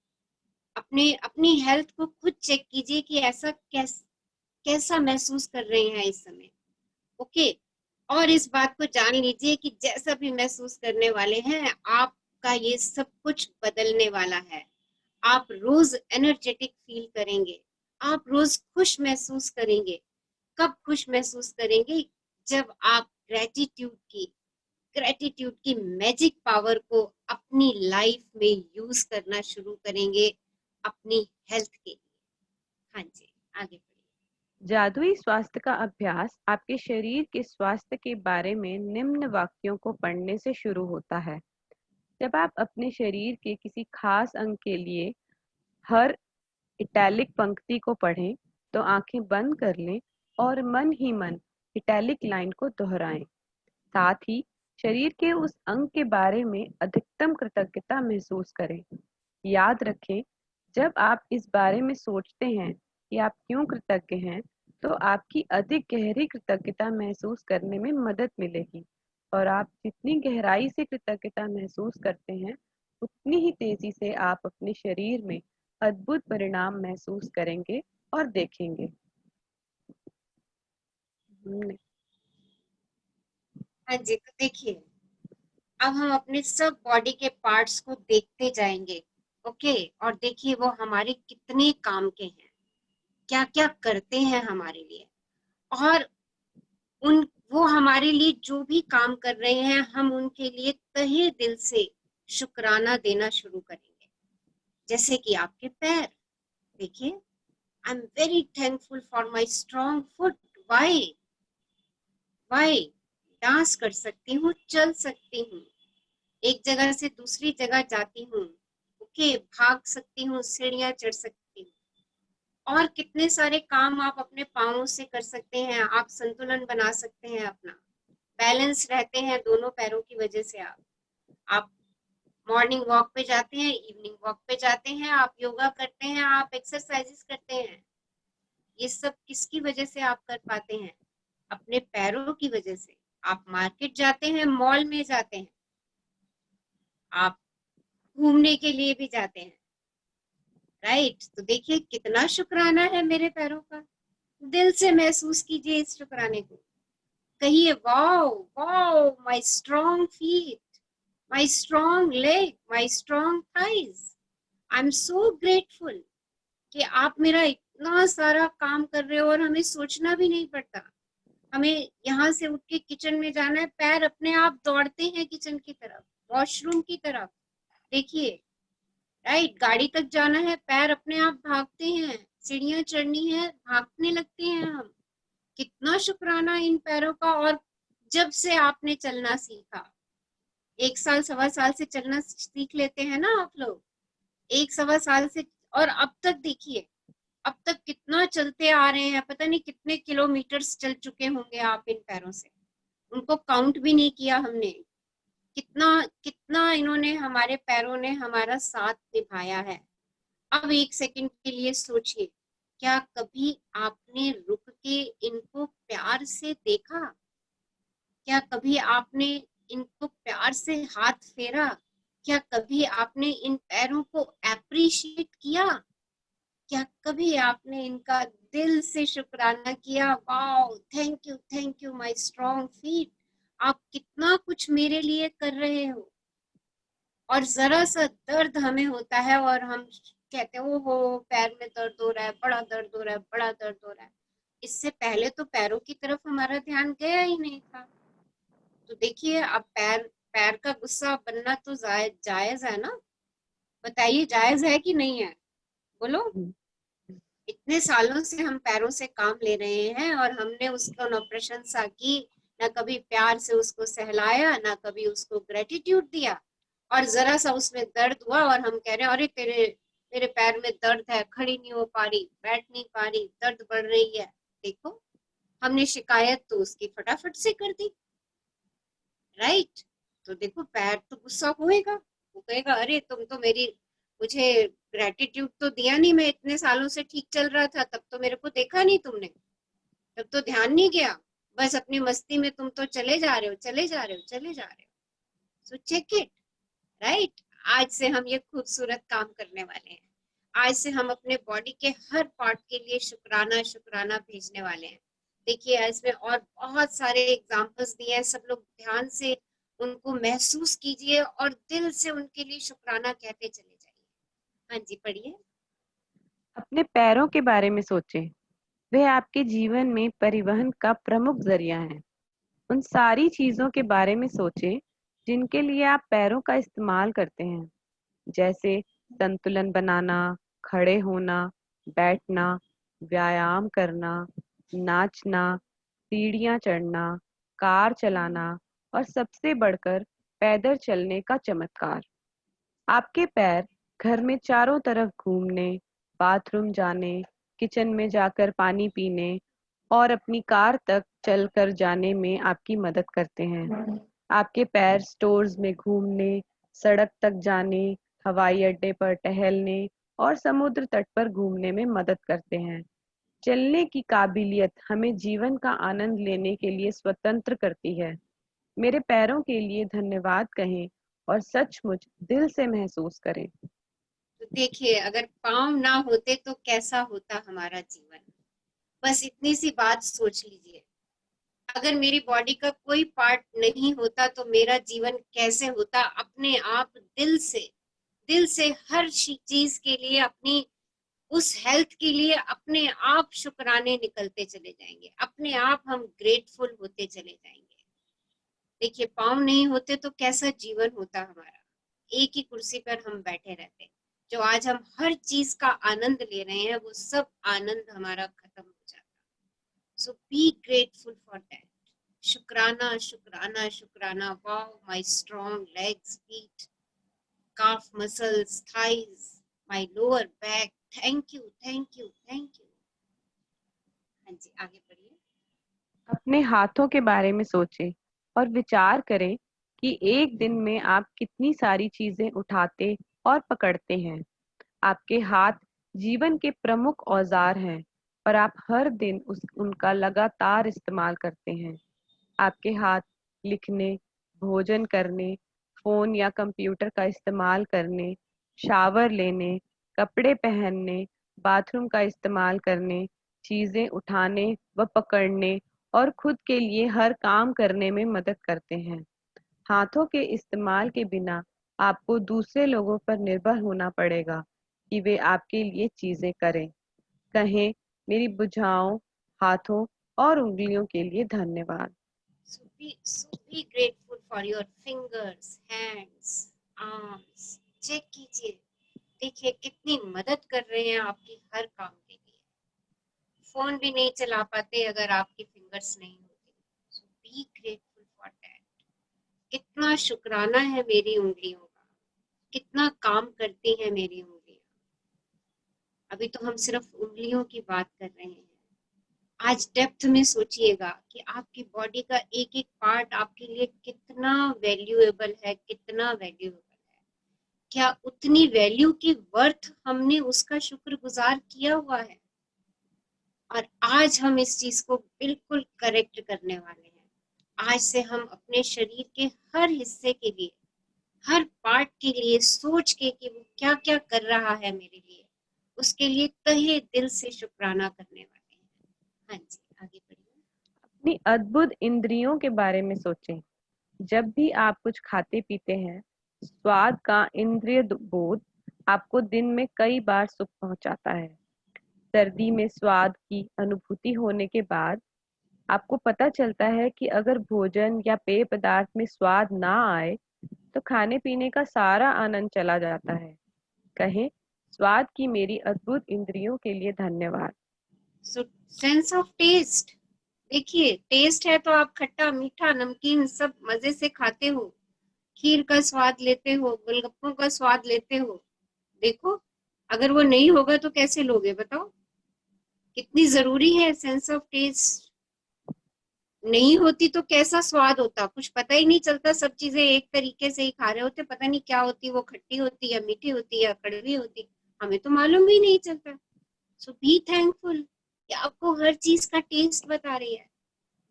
अपने अपनी हेल्थ को खुद चेक कीजिए कि ऐसा कैसा महसूस कर रहे हैं इस समय। ओके, और इस बात को जान लीजिए कि जैसा भी महसूस करने वाले हैं आपका ये सब कुछ बदलने वाला है। आप रोज एनर्जेटिक फील करेंगे, आप रोज खुश महसूस करेंगे। कब खुश महसूस करेंगे? जब आप ग्रेटिट्यूड की मैजिक पावर को अपनी लाइफ में यूज करना शुरू करेंगे अपनी हेल्थ के लिए। हाँ जी, आगे बढ़िए। जादुई स्वास्थ्य का अभ्यास आपके शरीर के स्वास्थ्य के बारे में निम्न वाक्यों को पढ़ने से शुरू होता है। जब आप अपने शरीर के किसी खास अंग के लिए हर इटैलिक पंक्ति को पढ़ें, तो आंखें बंद कर लें और मन ही मन इटैलिक लाइन को दोहराएं। साथ ही शरीर के उस अंग के बारे में अधिकतम कृतज्ञता महसूस करें। याद रखें, जब आप इस बारे में सोचते हैं कि आप क्यों कृतज्ञ हैं, तो आपकी अधिक गहरी कृतज्ञता महसूस करने में मदद मिलेगी, और आप जितनी गहराई से कृतज्ञता महसूस करते हैं, उतनी ही तेजी से आप अपने शरीर में अद्भुत परिणाम महसूस करेंगे और देखेंगे। हाँ जी, तो देखिए अब हम अपने सब बॉडी के पार्ट्स को देखते जाएंगे। ओके, और देखिए वो हमारे कितने काम के हैं, क्या क्या करते हैं हमारे लिए, और उन वो हमारे लिए जो भी काम कर रहे हैं हम उनके लिए तहे दिल से शुक्राना देना शुरू करेंगे। जैसे कि आपके पैर, देखिए I am very thankful for my strong foot. Why why dance कर सकती हूँ, चल सकती हूँ, एक जगह से दूसरी जगह जाती हूँ। ओके, भाग सकती हूँ, सीढ़ियां चढ़ सकती हूँ, और कितने सारे काम आप अपने पाँवों से कर सकते हैं। आप संतुलन बना सकते हैं, अपना बैलेंस रहते हैं दोनों पैरों की वजह से। आप मॉर्निंग वॉक पे जाते हैं, इवनिंग वॉक पे जाते हैं, आप योगा करते हैं, आप एक्सरसाइजेस करते हैं। ये सब किसकी वजह से आप कर पाते हैं? अपने पैरों की वजह से। आप मार्केट जाते हैं, मॉल में जाते हैं, आप घूमने के लिए भी जाते हैं, राइट? तो देखिए कितना शुक्राना है मेरे पैरों का। दिल से महसूस कीजिए इस शुक्राने को। कहिए wow wow, my strong feet, my strong leg, my strong thighs. I am so grateful कि आप मेरा इतना सारा काम कर रहे हो और हमें सोचना भी नहीं पड़ता। हमें यहाँ से उठ के किचन में जाना है, पैर अपने आप दौड़ते हैं किचन की तरफ, वॉशरूम की तरफ। देखिए, राइट, गाड़ी तक जाना है, पैर अपने आप भागते हैं, सीढ़ियां चढ़नी है, भागने लगते हैं हम। कितना शुक्राना इन पैरों का। और जब से आपने चलना सीखा, 1 साल 1.25 साल से चलना सीख लेते हैं ना आप लोग, 1 1.25 साल से, और अब तक देखिए अब तक कितना चलते आ रहे हैं। पता नहीं कितने किलोमीटर्स चल चुके होंगे आप इन पैरों से, उनको काउंट भी नहीं किया हमने। कितना कितना इन्होंने, हमारे पैरों ने हमारा साथ निभाया है। अब एक सेकंड के लिए सोचिए, क्या कभी आपने रुक के इनको प्यार से देखा? क्या कभी आपने इनको प्यार से हाथ फेरा? क्या कभी आपने इन पैरों को एप्रिशिएट किया? क्या कभी आपने इनका दिल से शुक्राना किया? Wow, thank you my strong feet, आप कितना कुछ मेरे लिए कर रहे हो। और जरा सा दर्द हमें होता है और हम कहते हैं ओहो पैर में दर्द हो रहा है, बड़ा दर्द हो रहा है, बड़ा दर्द हो रहा है। इससे पहले तो पैरों की तरफ हमारा ध्यान गया ही नहीं था। तो देखिए, अब पैर पैर का गुस्सा बनना तो जायज है ना? बताइए, जायज है कि नहीं है? बोलो। इतने सालों से हम पैरों से काम ले रहे हैं और हमने उसको न प्रशंसा की, ना कभी प्यार से उसको सहलाया, ना कभी उसको ग्रेटिट्यूड दिया। और जरा सा उसमें दर्द हुआ और हम कह रहे हैं अरे तेरे तेरे पैर में दर्द है, खड़ी नहीं हो पा रही, बैठ नहीं पा रही, दर्द बढ़ रही है। देखो, हमने शिकायत तो उसकी फटाफट से कर दी, राइट? तो देखो, पैर तो गुस्सा होएगा, वो कहेगा अरे तुम तो मेरी मुझे ग्रेटिट्यूड तो दिया नहीं, मैं इतने सालों से ठीक चल रहा था, तब तो मेरे को देखा नहीं तुमने, तब तो ध्यान नहीं गया, बस अपनी मस्ती में तुम तो चले जा रहे हो, चले जा रहे हो, चले जा रहे हो। So check it, right? आज से हम ये खूबसूरत काम करने वाले हैं। आज से हम अपने बॉडी के हर पार्ट के लिए शुक्राना शुक्राना भेजने वाले हैं। देखिए, इसमें और बहुत सारे एग्जाम्पल्स दिए हैं, सब लोग ध्यान से उनको महसूस कीजिए और दिल से उनके लिए शुक्राना कहते चले जाइए। हाँ जी, पढ़िए। अपने पैरों के बारे में सोचें। वह आपके जीवन में परिवहन का प्रमुख जरिया है। उन सारी चीजों के बारे में सोचें जिनके लिए आप पैरों का इस्तेमाल करते हैं, जैसे संतुलन बनाना, खड़े होना, बैठना, व्यायाम करना, नाचना, सीढ़ियाँ चढ़ना, कार चलाना और सबसे बढ़कर पैदल चलने का चमत्कार। आपके पैर घर में चारों तरफ घूमने, बाथरूम जाने, किचन में जाकर पानी पीने और अपनी कार तक चलकर जाने में आपकी मदद करते हैं। आपके पैर स्टोर्स में घूमने, सड़क तक जाने, हवाई अड्डे पर टहलने और समुद्र तट पर घूमने में मदद करते हैं। चलने की काबिलियत हमें जीवन का आनंद लेने के लिए स्वतंत्र करती है। मेरे पैरों के लिए धन्यवाद कहें और सचमुच दिल से महसूस करें। तो देखिए, अगर पाँव ना होते तो कैसा होता हमारा जीवन? बस इतनी सी बात सोच लीजिए। अगर मेरी बॉडी का कोई पार्ट नहीं होता तो मेरा जीवन कैसे होता? अपने आप दिल से हर चीज के लिए, अपनी उस हेल्थ के लिए अपने आप शुक्राने निकलते चले जाएंगे, अपने आप हम ग्रेटफुल होते चले जाएंगे। देखिए, पाँव नहीं होते तो कैसा जीवन होता हमारा? एक ही कुर्सी पर हम बैठे रहते, जो आज हम हर चीज का आनंद ले रहे हैं वो सब आनंद हमारा खत्म हो जाता। सो बी ग्रेटफुल फॉर दैट। शुक्राना शुक्राना शुक्राना। Wow, my strong legs, feet, calf muscles, thighs, my lower back, thank you, thank you, thank you। हाँ जी, आगे बढ़िए। अपने हाथों के बारे में सोचें और विचार करें कि एक दिन में आप कितनी सारी चीजें उठाते और पकड़ते हैं। आपके हाथ जीवन के प्रमुख औजार हैं और आप हर दिन उनका लगातार इस्तेमाल करते हैं। आपके हाथ लिखने, भोजन करने, फोन या कंप्यूटर का इस्तेमाल करने, शावर लेने, कपड़े पहनने, बाथरूम का इस्तेमाल करने, चीजें उठाने व पकड़ने और खुद के लिए हर काम करने में मदद करते हैं। हाथों के इस्तेमाल के बिना आपको दूसरे लोगों पर निर्भर होना पड़ेगा कि वे आपके लिए चीजें करें। कहें, मेरी भुजाओं, हाथों और उंगलियों के लिए धन्यवाद। So be grateful for your fingers, hands, arms। Check कीजिए, देखिए कितनी मदद कर रहे हैं आपकी हर काम के लिए। फोन भी नहीं चला पाते अगर आपकी फिंगर्स नहीं होती। सो बी ग्रेटफुल फॉर दैट। कितना शुक्राना है मेरी उंगलियों का, कितना काम करती है मेरी उंगलियां। अभी तो हम सिर्फ उंगलियों की बात कर रहे हैं। आज डेप्थ में सोचिएगा कि आपकी बॉडी का एक एक पार्ट आपके लिए कितना वैल्यूएबल है, कितना वैल्यूएबल है। क्या उतनी वैल्यू की वर्थ हमने उसका शुक्रगुजार किया हुआ है? और आज हम इस चीज को बिल्कुल करेक्ट करने वाले हैं। आज से हम अपने शरीर के हर हिस्से के लिए, हर पार्ट के लिए सोच के कि वो क्या क्या कर रहा है मेरे लिए, उसके लिए तहे दिल से शुक्राना करने वाले हैं। हाँ जी, आगे बढ़िए। अपनी अद्भुत इंद्रियों के बारे में सोचें। जब भी आप कुछ खाते पीते हैं, स्वाद का इंद्रिय बोध आपको दिन में कई बार सुख पहुंचाता है। सर्दी में स्वाद की अनुभूति होने के बाद आपको पता चलता है कि अगर भोजन या पेय पदार्थ में स्वाद ना आए तो खाने पीने का सारा आनंद चला जाता है। कहें, स्वाद की मेरी अद्भुत इंद्रियों के लिए धन्यवाद। सेंस ऑफ टेस्ट, देखिए टेस्ट है तो आप खट्टा मीठा नमकीन सब मजे से खाते हो, खीर का स्वाद लेते हो, गोलगप्पों का स्वाद लेते हो। देखो, अगर वो नहीं होगा तो कैसे लोगे बताओ? कितनी जरूरी है सेंस ऑफ टेस्ट। नहीं होती तो कैसा स्वाद होता, कुछ पता ही नहीं चलता। सब चीजें एक तरीके से ही खा रहे होते, पता नहीं क्या होती, वो खट्टी होती या मीठी होती या कड़वी होती, हमें तो मालूम भी नहीं चलता। सो बी थैंकफुल कि आपको हर चीज का टेस्ट बता रही है।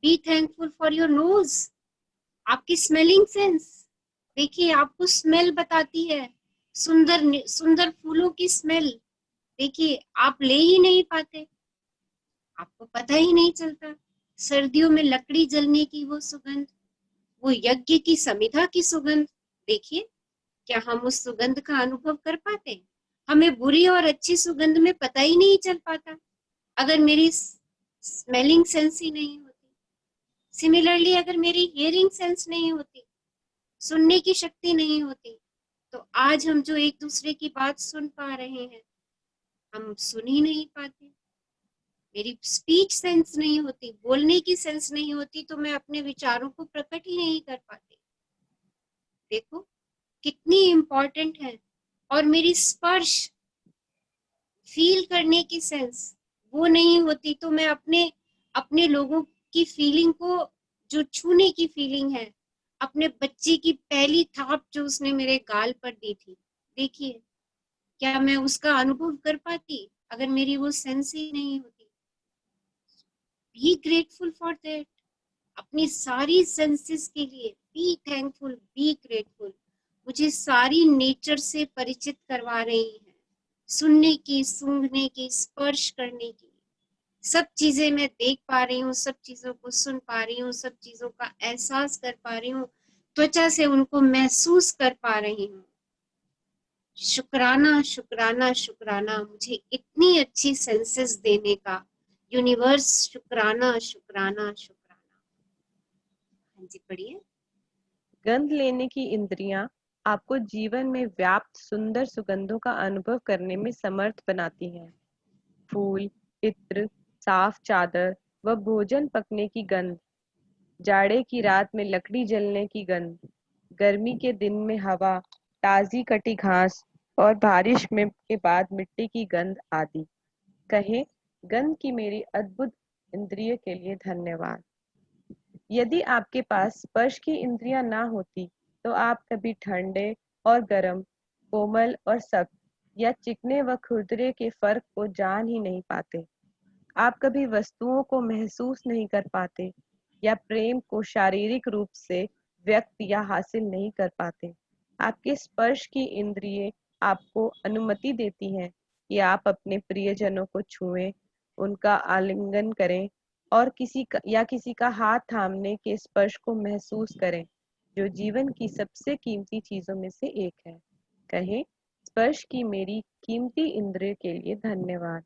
Be thankful for your nose, आपकी स्मेलिंग सेंस। देखिए, आपको स्मेल बताती है, सुंदर सुंदर फूलों की स्मेल। देखिए, आप ले ही नहीं पाते, आपको पता ही नहीं चलता। सर्दियों में लकड़ी जलने की वो सुगंध, वो यज्ञ की समिधा की सुगंध, देखिए क्या हम उस सुगंध का अनुभव कर पाते हैं? हमें बुरी और अच्छी सुगंध में पता ही नहीं चल पाता अगर मेरी स्मेलिंग सेंस ही नहीं होती। सिमिलरली, अगर मेरी हियरिंग सेंस नहीं होती, सुनने की शक्ति नहीं होती, तो आज हम जो एक दूसरे की बात सुन पा रहे हैं, हम सुन ही नहीं पाते। मेरी स्पीच सेंस नहीं होती, बोलने की सेंस नहीं होती, तो मैं अपने विचारों को प्रकट ही नहीं कर पाती। देखो कितनी इम्पोर्टेंट है। और मेरी स्पर्श, फील करने की सेंस, वो नहीं होती तो मैं अपने अपने लोगों की फीलिंग को, जो छूने की फीलिंग है, अपने बच्चे की पहली थाप जो उसने मेरे गाल पर दी थी, देखिए क्या मैं उसका अनुभव कर पाती अगर मेरी वो सेंस ही नहीं होती? B grateful for that. अपनी सारी सेंसेस के लिए बी थैंकफुल, बी ग्रेटफुल। मुझे सारी नेचर से परिचित करवा रही है, सुनने की, सूंघने की, स्पर्श करने की, सब चीजें मैं देख पा रही हूँ, सब चीजों को सुन पा रही हूँ, सब चीजों का एहसास कर पा रही हूँ, त्वचा से उनको महसूस कर पा रही हूँ। शुक्राना शुक्राना शुक्राना, मुझे इतनी अच्छी सेंसेस देने का यूनिवर्स। शुक्राना शुक्राना शुक्राना। हाँ जी, पढ़िए। गंध लेने की इंद्रियां आपको जीवन में व्याप्त सुंदर सुगंधों का अनुभव करने में समर्थ बनाती हैं। फूल, इत्र, साफ चादर व भोजन पकने की गंध, जाड़े की रात में लकड़ी जलने की गंध, गर्मी के दिन में हवा, ताजी कटी घास और बारिश में के बाद मिट्टी की गंध आदि। कहें, गंध की मेरी अद्भुत इंद्रिय के लिए धन्यवाद। यदि आपके पास स्पर्श की इंद्रियां ना होती तो आप कभी ठंडे और गर्म, कोमल और सख्त या चिकने व खुरदरे के फर्क को जान ही नहीं पाते। आप कभी वस्तुओं को महसूस नहीं कर पाते या प्रेम को शारीरिक रूप से व्यक्त या हासिल नहीं कर पाते। आपके स्पर्श की इंद्रिय आपको अनुमति देती हैं कि आप अपने प्रियजनों को छुएं, उनका आलिंगन करें और किसी का हाथ थामने के स्पर्श को महसूस करें, जो जीवन की सबसे कीमती चीजों में से एक है। कहें, स्पर्श की मेरी कीमती इंद्रिय के लिए धन्यवाद।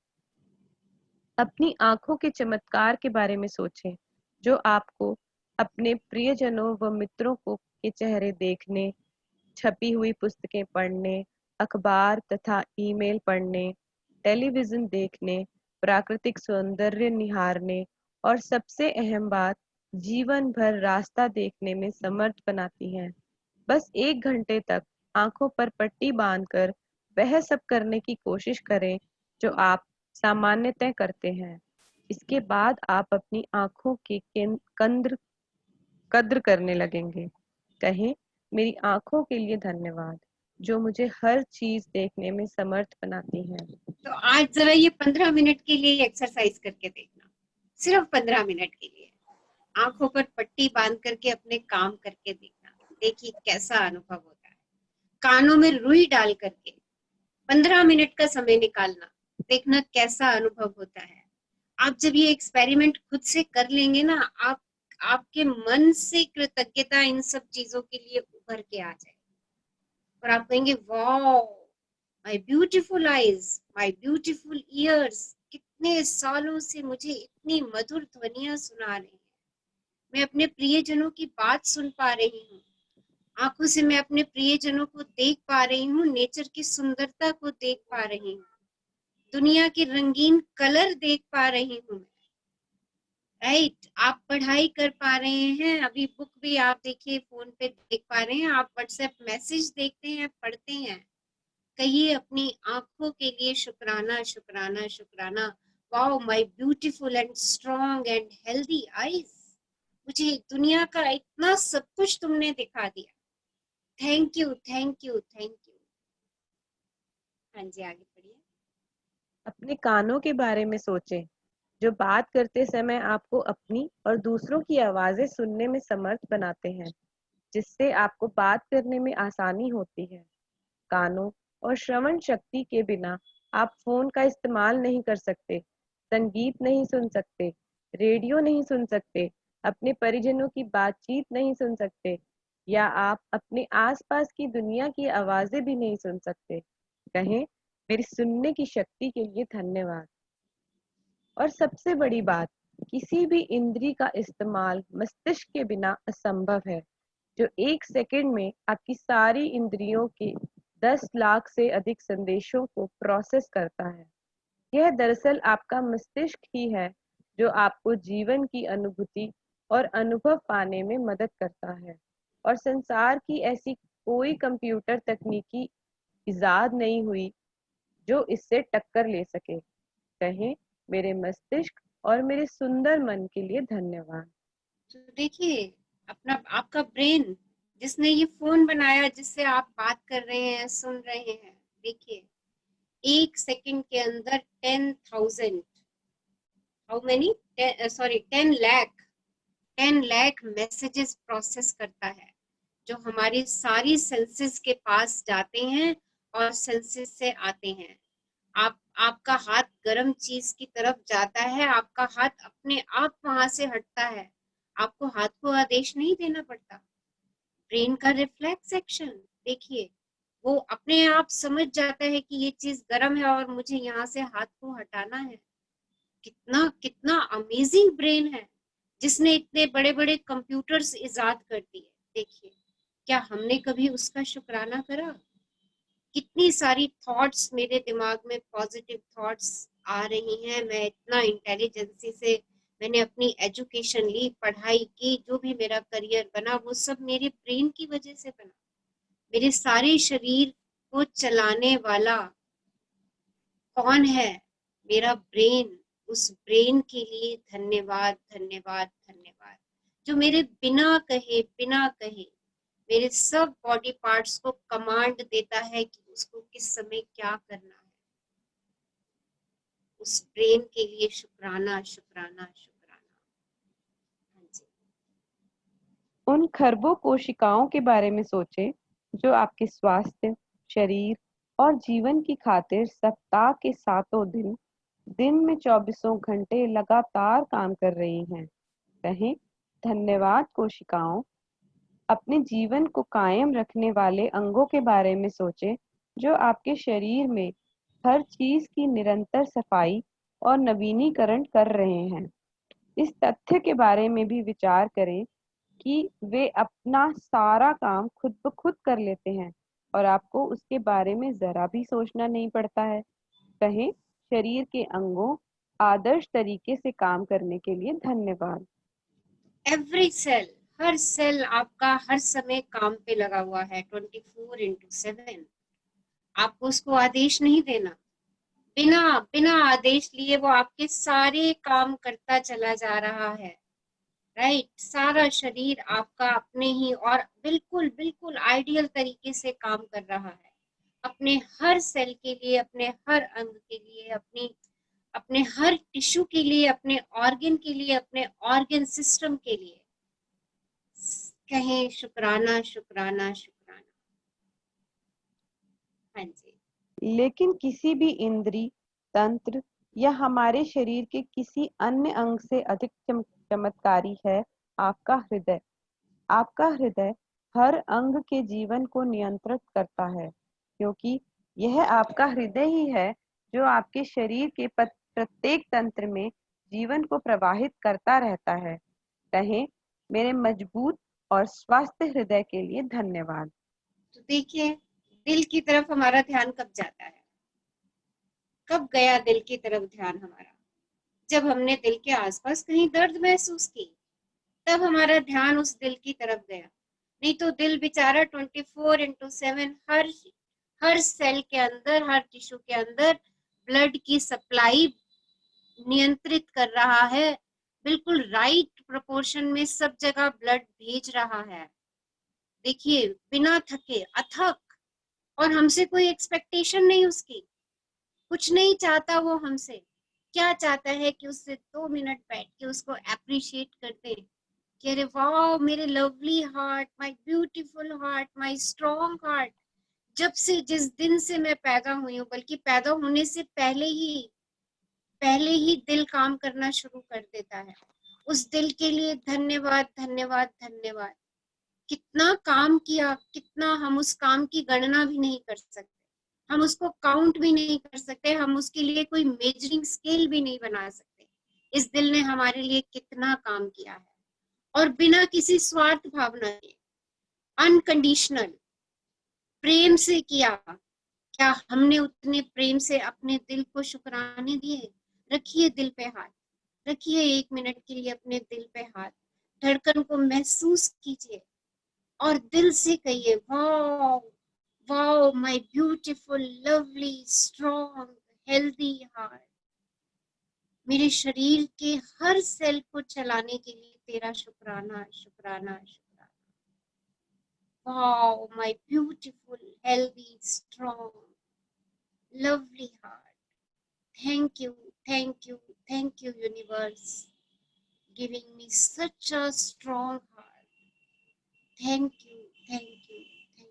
अपनी आंखों के चमत्कार के बारे में सोचें, जो आपको अपने प्रियजनों व मित्रों को के चेहरे देखने, छपी हुई पुस्तकें पढ़ने, अखबार तथा ईमेल पढ़ने, टेलीविजन देखने, प्राकृतिक सौंदर्य निहारने और सबसे अहम बात, जीवन भर रास्ता देखने में समर्थ बनाती हैं। बस 1 घंटे तक आंखों पर पट्टी बांधकर वह सब करने की कोशिश करें जो आप सामान्यतः करते हैं। इसके बाद आप अपनी आंखों की कद्र करने लगेंगे। कहें, मेरी आंखों के लिए धन्यवाद। जो मुझे हर चीज देखने में समर्थ बनाती हैं। तो आज जरा ये 15 मिनट के लिए एक्सरसाइज करके देखना, सिर्फ 15 मिनट के लिए आंखों पर पट्टी बांध करके अपने काम करके देखना, देखिए कैसा अनुभव होता है। कानों में रुई डाल करके 15 मिनट का समय निकालना, देखना कैसा अनुभव होता है। आप जब ये एक्सपेरिमेंट खुद से कर लेंगे ना, आपके मन से कृतज्ञता इन सब चीजों के लिए उभर के आ जाए और आप कहेंगे wow, my beautiful eyes, my beautiful years, कितने सालों से मुझे इतनी मधुर ध्वनियां सुना रही हैं, मैं अपने प्रियजनों की बात सुन पा रही हूँ, आंखों से मैं अपने प्रियजनों को देख पा रही हूँ, नेचर की सुंदरता को देख पा रही हूँ, दुनिया के रंगीन कलर देख पा रही हूँ। राइट, आप पढ़ाई कर पा रहे हैं, अभी बुक भी आप देखिए फोन पे देख पा रहे हैं, आप व्हाट्सएप मैसेज देखते हैं, पढ़ते हैं। कहिए अपनी आंखों के लिए शुक्राना, शुक्राना, शुक्राना। Wow, my beautiful and strong and healthy eyes, मुझे दुनिया का इतना सब कुछ तुमने दिखा दिया, thank you, thank you, thank you. हाँ जी, आगे पढ़िए। अपने कानों के बारे में सोचें, जो बात करते समय आपको अपनी और दूसरों की आवाजें सुनने में समर्थ बनाते हैं, जिससे आपको बात करने में आसानी होती है। कानों और श्रवण शक्ति के बिना आप फोन का इस्तेमाल नहीं कर सकते, संगीत नहीं सुन सकते, रेडियो नहीं सुन सकते, अपने परिजनों की बातचीत नहीं सुन सकते, या आप अपने आसपास की दुनिया की आवाजें भी नहीं सुन सकते। कहें, मेरी सुनने की शक्ति के लिए धन्यवाद। और सबसे बड़ी बात, किसी भी इंद्री का इस्तेमाल मस्तिष्क के बिना असंभव है, जो 1 सेकंड में आपकी सारी इंद्रियों के 10 लाख से अधिक संदेशों को प्रोसेस करता है। यह दरअसल आपका मस्तिष्क ही है जो आपको जीवन की अनुभूति और अनुभव पाने में मदद करता है, और संसार की ऐसी कोई कंप्यूटर तकनीकी इजाद नहीं हुई जो इससे टक्कर ले सके। कहें, मेरे मस्तिष्क और मेरे सुंदर मन के लिए धन्यवाद। तो देखिए, अपना आपका ब्रेन जिसने ये फोन बनाया, जिससे आप बात कर रहे हैं, सुन रहे हैं, देखिए 1 सेकंड के अंदर 10,000, how many, 10 lakh messages process करता है, जो हमारी सारी सेंसेस के पास जाते हैं और सेंसेस से आते हैं। आपका हाथ गर्म चीज की तरफ जाता है, आपका हाथ अपने आप वहां से हटता है, आपको हाथ को आदेश नहीं देना पड़ता। ब्रेन का रिफ्लेक्स एक्शन देखिए, वो अपने आप समझ जाता है कि ये चीज गर्म है और मुझे यहाँ से हाथ को हटाना है। कितना कितना अमेजिंग ब्रेन है, जिसने इतने बड़े बड़े कंप्यूटर्स इजाद कर दिए। देखिए, क्या हमने कभी उसका शुक्राना करा? कितनी सारी थॉट्स मेरे दिमाग में, पॉजिटिव थॉट्स आ रही हैं, मैं इतना इंटेलिजेंसी से मैंने अपनी एजुकेशन ली, पढ़ाई की, जो भी मेरा करियर बना वो सब मेरे ब्रेन की वजह से बना। मेरे सारे शरीर को चलाने वाला कौन है? मेरा ब्रेन। उस ब्रेन के लिए धन्यवाद, धन्यवाद, धन्यवाद, जो मेरे बिना कहे मेरे सब बॉडी पार्ट्स को कमांड देता है कि उसको किस समय क्या करना है। उस ब्रेन के लिए शुक्राना, शुक्राना, शुक्राना। हाँ जी। उन खरबों कोशिकाओं के बारे में सोचें जो आपके स्वास्थ्य, शरीर और जीवन की खातिर सप्ताह के 7 दिन, दिन में 24 घंटे लगातार काम कर रही हैं। कहें, धन्यवाद कोशिकाओं। अपने जीवन को कायम रखने वाले अंगों के बारे में सोचें जो आपके शरीर में हर चीज की निरंतर सफाई और नवीनीकरण कर रहे हैं। इस तथ्य के बारे में भी विचार करें कि वे अपना सारा काम खुद ब खुद कर लेते हैं और आपको उसके बारे में जरा भी सोचना नहीं पड़ता है। कहें, शरीर के अंगों आदर्श तरीके से काम करने के लिए धन्यवाद। एवरी सेल, हर सेल आपका हर समय काम पे लगा हुआ है 24/7। आपको उसको आदेश नहीं देना, बिना बिना आदेश लिए वो आपके सारे काम करता चला जा रहा है। राइट, सारा शरीर आपका अपने ही और बिल्कुल बिल्कुल आइडियल तरीके से काम कर रहा है। अपने हर सेल के लिए, अपने हर अंग के लिए, अपने हर टिश्यू के लिए, अपने ऑर्गन के लिए, अपने ऑर्गन सिस्टम के लिए कहें शुक्राना शुक्राना शुक्राना। हाँ जी। लेकिन किसी भी इंद्री तंत्र या हमारे शरीर के किसी अन्य अंग से अधिक चमत्कारी है आपका हृदय। आपका हृदय हर अंग के जीवन को नियंत्रित करता है, क्योंकि यह आपका हृदय ही है जो आपके शरीर के प्रत्येक तंत्र में जीवन को प्रवाहित करता रहता है। कहें, मेरे मजबूत और स्वस्थ हृदय के लिए धन्यवाद। तो देखिए, दिल की तरफ हमारा ध्यान कब जाता है? कब गया दिल की तरफ ध्यान हमारा? जब हमने दिल के आसपास कहीं दर्द महसूस की, तब हमारा ध्यान उस दिल की तरफ गया। नहीं तो दिल बेचारा 24/7 हर सेल के अंदर, हर टिश्यू के अंदर ब्लड की सप्लाई नियंत्रित कर रहा है, बिल्कुल राइट प्रोपोर्शन में सब जगह ब्लड भेज रहा है। देखिए, बिना थके, अथक, और हमसे कोई एक्सपेक्टेशन नहीं उसकी, कुछ नहीं चाहता वो हमसे। क्या चाहता है कि उससे 2 मिनट बैठ के उसको अप्रिशिएट कर दे कि अरे वाह, मेरे lovely heart, my beautiful heart, my strong heart. जब से, जिस दिन से मैं पैदा हुई हूँ, बल्कि पैदा होने से पहले ही दिल काम करना शुरू कर देता है। उस दिल के लिए धन्यवाद धन्यवाद धन्यवाद। कितना काम किया, कितना, हम उस काम की गणना भी नहीं कर सकते, हम उसको काउंट भी नहीं कर सकते, हम उसके लिए कोई मेजरिंग स्केल भी नहीं बना सकते। इस दिल ने हमारे लिए कितना काम किया है, और बिना किसी स्वार्थ भावना के, अनकंडीशनल प्रेम से किया। क्या हमने उतने प्रेम से अपने दिल को शुक्राने दिए? रखिए दिल पे हाथ, रखिए 1 मिनट के लिए अपने दिल पे हाथ, धड़कन को महसूस कीजिए और दिल से कहिए, wow wow, my beautiful, lovely, strong, healthy heart. मेरे शरीर के हर सेल को चलाने के लिए तेरा शुक्राना शुक्राना शुक्राना। Wow, my beautiful, healthy, strong, lovely heart. Thank you, thank you, thank you, universe, giving me such a strong heart. Thank you, thank you, thank you.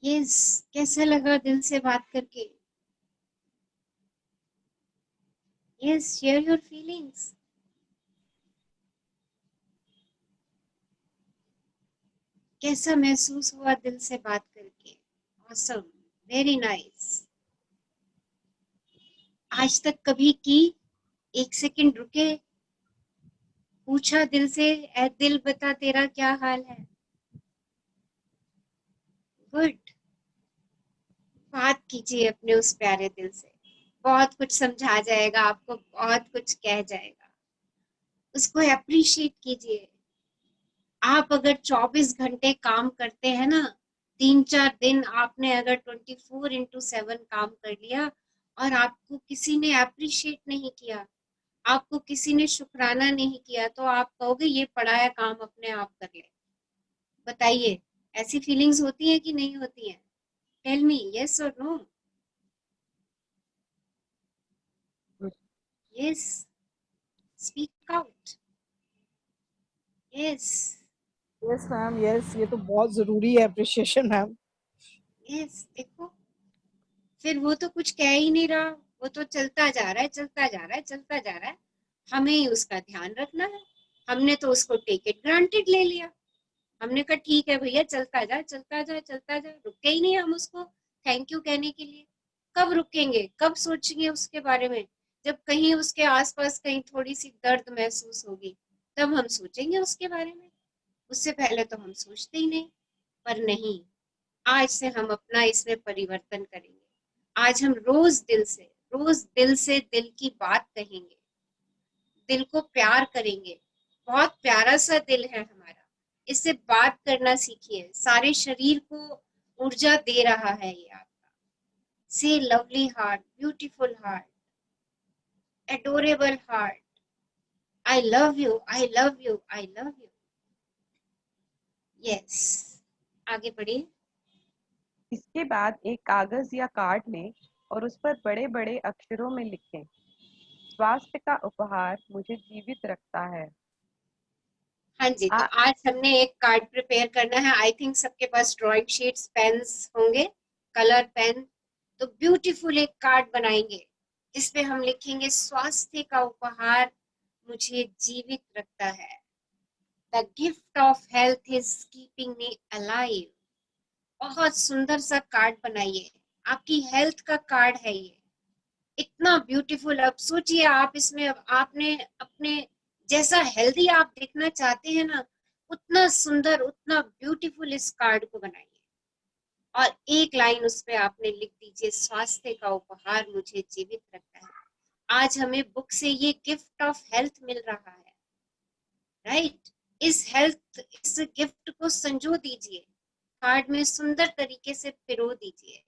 Yes, कैसा लगा दिल से बात करके? Yes, share your feelings. कैसा महसूस हुआ दिल से बात करके? Awesome, very nice. आज तक कभी की? 1 सेकंड रुके, पूछा दिल से, ऐ दिल बता तेरा क्या हाल है? गुड। बात कीजिए अपने उस प्यारे दिल से, बहुत कुछ समझा जाएगा आपको, बहुत कुछ कह जाएगा। उसको अप्रिशिएट कीजिए। आप अगर 24 घंटे काम करते हैं ना, 3-4 दिन आपने अगर 24/7 काम कर लिया और आपको किसी ने अप्रिशिएट नहीं किया, आपको किसी ने शुक्राना नहीं किया, तो आप कहोगे ये पड़ा है काम, अपने आप कर ले। बताइए, ऐसी फीलिंग्स होती है कि नहीं होती है? टेल मी, यस और no? Yes, speak out. Yes, yes ma'am, yes, ये तो बहुत जरूरी है अप्रिशिएशन मैम। yes, देखो, फिर वो तो कुछ कह ही नहीं रहा, वो तो चलता जा रहा है, चलता जा रहा है, चलता जा रहा है। हमें ही उसका ध्यान रखना है। हमने तो उसको टेक इट ग्रांटेड ले लिया। हमने कहा ठीक है भैया, चलता जा चलता जा चलता जा, रुके ही नहीं हम उसको थैंक यू कहने के लिए। कब रुकेंगे, कब सोचेंगे उसके बारे में? जब कहीं उसके आसपास कहीं थोड़ी सी दर्द महसूस होगी, तब हम सोचेंगे उसके बारे में। उससे पहले तो हम सोचते ही नहीं। पर नहीं, आज से हम अपना इसमें परिवर्तन करेंगे। आज हम रोज दिल से दिल की बात कहेंगे, दिल को प्यार करेंगे। बहुत प्यारा सा दिल है हमारा, इससे बात करना सीखिए। सारे शरीर को ऊर्जा दे रहा है ये आपका। Say lovely heart, beautiful heart, adorable heart. I love you, I love you, I love you. Yes. आगे बढ़िए. इसके बाद एक कागज या कार्ड लें और उस पर बड़े बड़े अक्षरों में लिखें, स्वास्थ्य का उपहार मुझे जीवित रखता है। हाँ जी, तो आज हमने एक कार्ड प्रिपेयर करना है. आई थिंक सबके पास ड्राइंग शीट्स, पेन्स होंगे, कलर पेन. तो ब्यूटीफुल एक कार्ड बनाएंगे जिसपे हम लिखेंगे स्वास्थ्य का उपहार मुझे जीवित रखता है. The gift of health is keeping me alive. बहुत सुंदर सा कार्ड बनाइए. आपकी हेल्थ का कार्ड है ये. इतना ब्यूटीफुल. अब सोचिए आप इसमें आपने अपने जैसा हेल्दी आप देखना चाहते हैं ना, उतना सुंदर, उतना ब्यूटीफुल इस कार्ड को बनाइए और एक लाइन उस पे आपने लिख दीजिए, स्वास्थ्य का उपहार मुझे जीवित रखता है. आज हमें बुक से ये गिफ्ट ऑफ हेल्थ मिल रहा है, राइट? इस गिफ्ट को संजो दीजिए, कार्ड में सुंदर तरीके से पिरो दीजिए.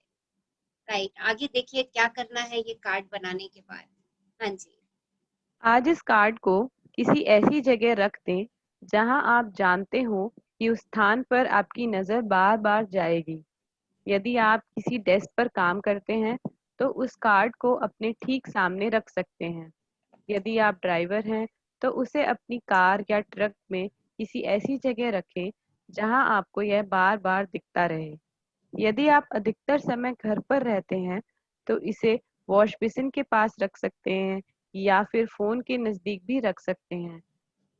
राइट, आगे देखिए क्या करना है ये कार्ड बनाने के बाद. हाँ जी. आज इस कार्ड को किसी ऐसी जगह रख दें जहां आप जानते हो कि उस स्थान पर आपकी नज़र बार बार जाएगी. यदि आप किसी डेस्क पर काम करते हैं तो उस कार्ड को अपने ठीक सामने रख सकते हैं. यदि आप ड्राइवर हैं तो उसे अपनी कार या ट्रक में किसी ऐसी जगह रखें जहां आपको यह बार बार दिखता रहे. यदि आप अधिकतर समय घर पर रहते हैं तो इसे वॉश बेसिन के पास रख सकते हैं या फिर फोन के नज़दीक भी रख सकते हैं.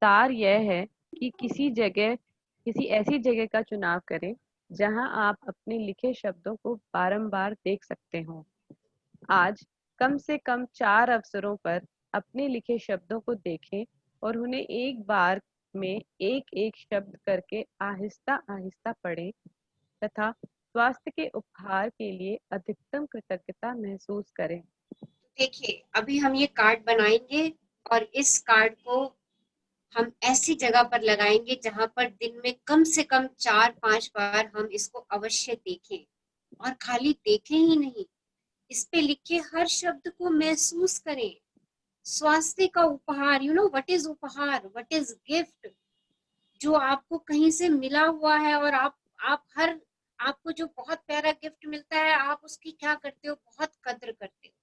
सार यह है कि किसी ऐसी जगह का चुनाव करें जहां आप अपने लिखे शब्दों को बारंबार देख सकते हो. आज कम से कम 4 अवसरों पर अपने लिखे शब्दों को देखें और उन्हें एक बार में एक एक शब्द करके आहिस्ता आहिस्ता पढ़ें तथा स्वास्थ्य के उपहार के लिए अधिकतम कृतज्ञता महसूस करें. देखिए, अभी हम ये कार्ड बनाएंगे और इस कार्ड को हम ऐसी जगह पर लगाएंगे जहां पर दिन में कम से कम 4-5 बार हम इसको अवश्य देखें. और खाली देखें ही नहीं, इस पे लिखे हर शब्द को महसूस करें. स्वास्थ्य का उपहार, यू नो व्हाट इज उपहार, व्हाट इज गिफ्ट, जो आपको कहीं से मिला हुआ है और आपको जो बहुत प्यारा गिफ्ट मिलता है, आप उसकी क्या करते हो, बहुत कद्र करते हो,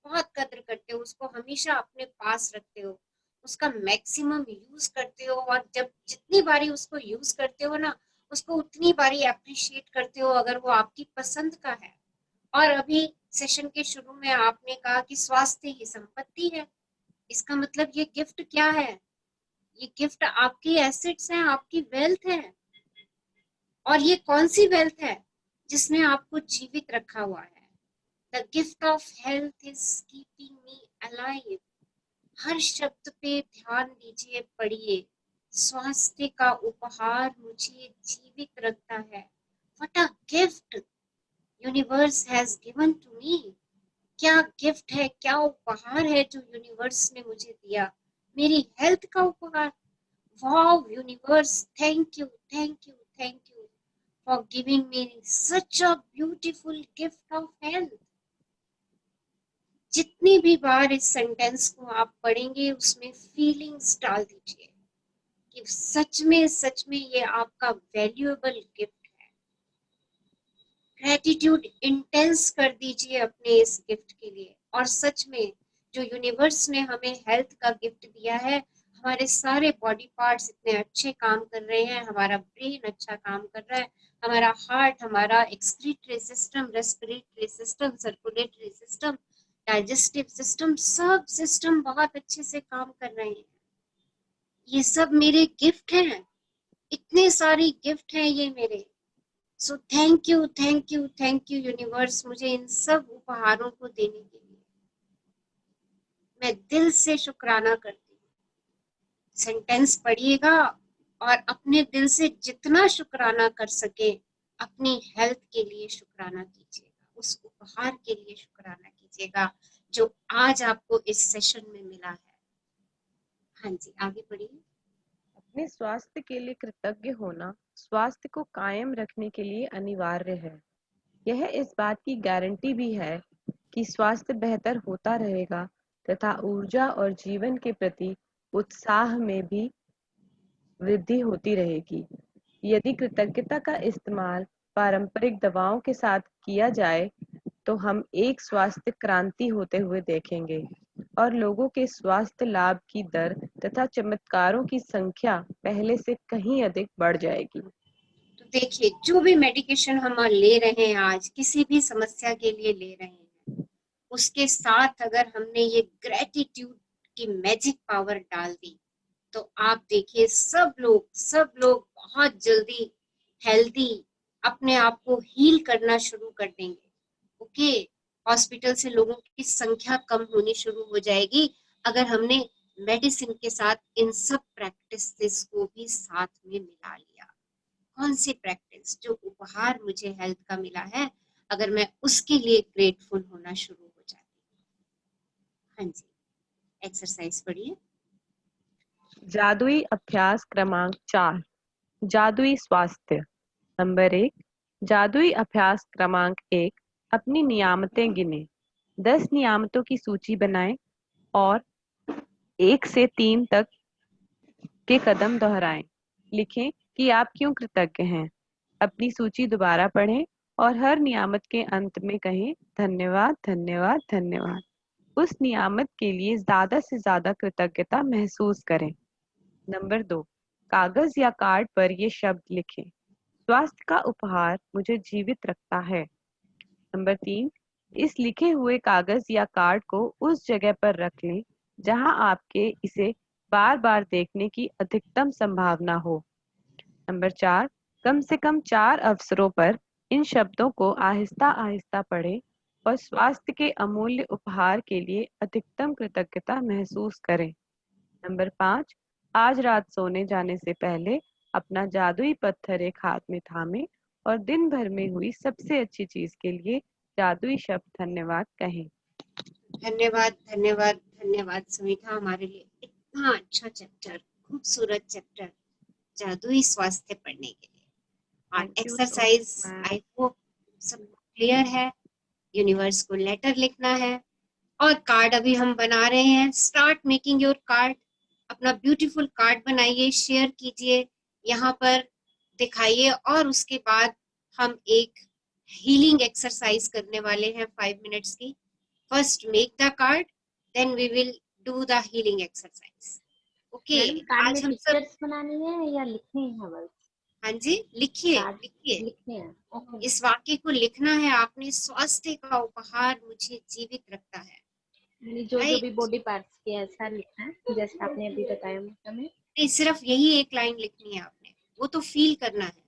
बहुत कद्र करते हो, उसको हमेशा अपने पास रखते हो, उसका मैक्सिमम यूज करते हो और जब जितनी बारी उसको यूज करते हो ना, उसको उतनी बारी अप्रिशिएट करते हो अगर वो आपकी पसंद का है. और अभी सेशन के शुरू में आपने कहा कि स्वास्थ्य ही संपत्ति है. इसका मतलब ये गिफ्ट क्या है? ये गिफ्ट आपकी एसेट्स हैं, आपकी वेल्थ है. और ये कौन सी वेल्थ है? जिसने आपको जीवित रखा हुआ है. The gift of health is keeping me alive. हर शब्द पे ध्यान दीजिए, पढ़िए. स्वास्थ्य का उपहार मुझे जीवित रखता है. What a gift universe has given to me. क्या गिफ्ट है, क्या उपहार है जो यूनिवर्स ने मुझे दिया, मेरी हेल्थ का उपहार. Wow universe, thank you, thank you, thank you for giving me such a beautiful gift of health. जितनी भी बार इस सेंटेंस को आप पढ़ेंगे उसमें फीलिंग्स डाल दीजिए कि सच में ये आपका वैल्यूएबल गिफ्ट है. ग्रेटिट्यूड इंटेंस कर दीजिए अपने इस गिफ्ट के लिए. और सच में जो यूनिवर्स ने हमें हेल्थ का गिफ्ट दिया है, हमारे सारे बॉडी पार्ट्स इतने अच्छे काम कर रहे हैं, हमारा ब्रेन अच्छा काम कर रहा है, हमारा हार्ट, हमारा excretory system, respiratory system, circulatory system, digestive system, सब सिस्टम बहुत अच्छे से काम कर रहे हैं. ये सब मेरे गिफ्ट हैं. इतने सारी गिफ्ट हैं ये मेरे. So thank you, thank you, thank you universe, मुझे इन सब उपहारों को देने के लिए. मैं दिल से शुक्राना करती हूँ. सेंटेंस पढ़िएगा और अपने दिल से जितना शुक्राना कर सके अपनी हेल्थ के लिए शुक्राना कीजिएगा, उस उपहार के लिए शुक्राना कीजिएगा जो आज आपको इस सेशन में मिला है. हाँ जी, आगे बढ़िए. अपने स्वास्थ्य के लिए कृतज्ञ होना स्वास्थ्य को कायम रखने के लिए अनिवार्य है. यह इस बात की गारंटी भी है कि स्वास्थ्य बेहतर होता रहेगा तथा ऊर्जा और जीवन के प्रति उत्साह में भी वृद्धि होती रहेगी। यदि कृतज्ञता का इस्तेमाल पारंपरिक दवाओं के साथ किया जाए तो हम एक स्वास्थ्य क्रांति होते हुए देखेंगे और लोगों के स्वास्थ्य लाभ की दर तथा चमत्कारों की संख्या पहले से कहीं अधिक बढ़ जाएगी। तो देखिए, जो भी मेडिकेशन हम ले रहे हैं आज, किसी भी समस्या के लिए ले रहे हैं, उसके साथ अगर हमने ये ग्रेटिट्यूड की मैजिक पावर डाल दी तो आप देखिए सब लोग बहुत जल्दी हेल्दी अपने आप को हील करना शुरू कर देंगे। ओके, हॉस्पिटल से लोगों की संख्या कम होनी शुरू हो जाएगी अगर हमने मेडिसिन के साथ इन सब प्रैक्टिसेस को भी साथ में मिला लिया। कौन सी प्रैक्टिस? जो उपहार मुझे हेल्थ का मिला है, अगर मैं उसके लिए ग्रेटफुल होना शुरू हो जाती हूँ। हाँ जी, एक्सरसाइज पढ़िए। जादुई अभ्यास क्रमांक 4, जादुई स्वास्थ्य। नंबर 1, जादुई अभ्यास क्रमांक 1, अपनी नियामतें गिनें। 10 नियामतों की सूची बनाएं और 1 से 3 तक के कदम दोहराएं। लिखें कि आप क्यों कृतज्ञ हैं। अपनी सूची दोबारा पढ़ें और हर नियामत के अंत में कहें धन्यवाद, धन्यवाद, धन्यवाद। उस नियामत के लिए ज्यादा से ज्यादा कृतज्ञता महसूस करें। नंबर 2, कागज या कार्ड पर ये शब्द लिखें। स्वास्थ्य का उपहार मुझे जीवित रखता है। नंबर 3, इस लिखे हुए कागज या कार्ड को उस जगह पर रख लें जहां आपके इसे बार बार देखने की अधिकतम संभावना हो। नंबर 4, कम से कम 4 अवसरों पर इन शब्दों को आहिस्ता आहिस्ता पढ़ें और स्वास्थ्य के अमूल्य उपहार के लिए अधिकतम कृतज्ञता महसूस करें। नंबर 5, आज रात सोने जाने से पहले अपना जादुई पत्थर एक हाथ में थामें और दिन भर में हुई सबसे अच्छी चीज के लिए जादुई शब्द धन्यवाद कहें। धन्यवाद, धन्यवाद, धन्यवाद सुमिता, हमारे लिए इतना अच्छा चैप्टर, खूबसूरत चैप्टर, जादुई स्वास्थ्य पढ़ने के लिए। और Thank you so exercise much, ma'am. I hope सब क्लियर है। यूनिवर्स को लेटर लिखना है और कार्ड अभी हम बना रहे हैं। Start making your card. अपना ब्यूटीफुल कार्ड बनाइए, शेयर कीजिए, यहाँ पर दिखाइए और उसके बाद हम एक हीलिंग एक्सरसाइज करने वाले हैं 5 मिनट्स की। First make the card, then we will do the healing exercise. Okay, आज हम सब पिक्चर्स बनानी है या लिखनी है बस? हाँ जी, लिखिए कार्ड लिखिए। लिखने हैं। ओके। इस वाक्य को लिखना है आपने, स्वास्थ्य का उपहार मुझे जीवित रखता है। यानी जो राइट, भी बॉडी पार्ट्स के ऐसा लिखना है जैसे आपने अभी बताया हमें। नहीं सिर्फ यही एक लाइन लिखनी है आपने, वो तो फील करना है।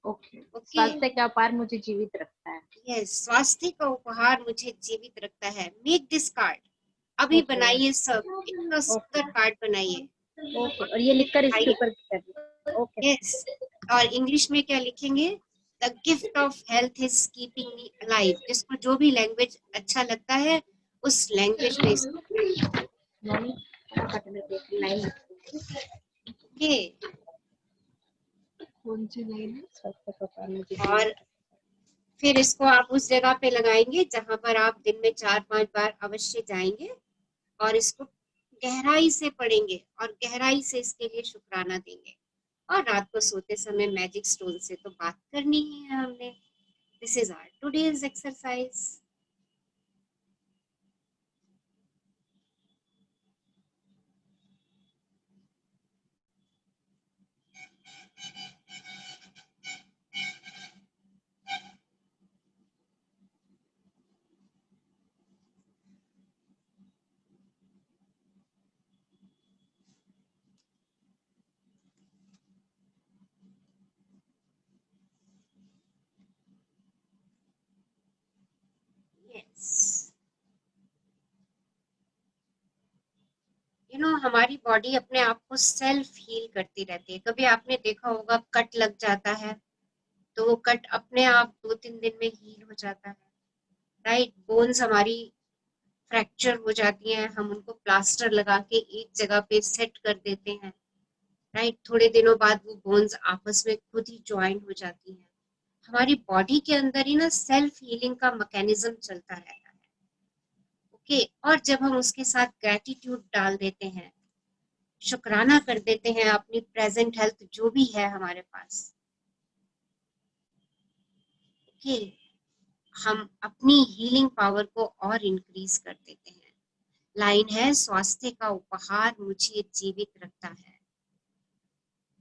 ओके। ओके, स्वास्थ्य का उपहार मुझे जीवित रखता है। यस, स्वास्थ्य का उपहार मुझे जीवित रखता है। Make this card. अभी ओके। बनाइए सब, इतना सुंदर कार्ड बनाइए। ओके, और ये लिखकर इसके आइए, ऊपर कर। ओके। यस, और इंग्लिश में क्या लिखेंगे? The gift of health is keeping me alive. जिसको जो भी लैंग्वेज अच्छा लगता है उस लैंग्वेज में इसको बनाइए। मॉर्निंग फटाफट में देख लाइन। ओके, कौन सी लाइन है? स्वास्थ्य का उपहार मुझे और जीवित फिर इसको आप उस जगह पे लगाएंगे जहां पर आप दिन में 4-5 बार अवश्य जाएंगे और इसको गहराई से पढ़ेंगे और गहराई से इसके लिए शुक्राना देंगे। और रात को सोते समय मैजिक स्टोन से तो बात करनी ही है हमने। This is our today's exercise. हमारी बॉडी अपने आप को सेल्फ हील करती रहती है। कभी आपने देखा होगा कट लग जाता है तो वो कट अपने आप 2-3 दिन में हील हो जाता है। राइट, बोन्स हमारी फ्रैक्चर हो जाती हैं, हम उनको प्लास्टर लगा के एक जगह पे सेट कर देते हैं। राइट, थोड़े दिनों बाद वो बोन्स आपस में खुद ही ज्वाइन हो जाती हैं। हमारी बॉडी के अंदर ही ना सेल्फ हीलिंग का मैकेनिज्म चलता रहता है। ओके, और जब हम उसके साथ ग्रेटिट्यूड डाल देते हैं, शुक्राना कर देते हैं अपनी प्रेजेंट हेल्थ जो भी है हमारे पास, ओके, हम अपनी हीलिंग पावर को और इंक्रीज कर देते हैं। लाइन है, स्वास्थ्य का उपहार मुझे जीवित रखता है।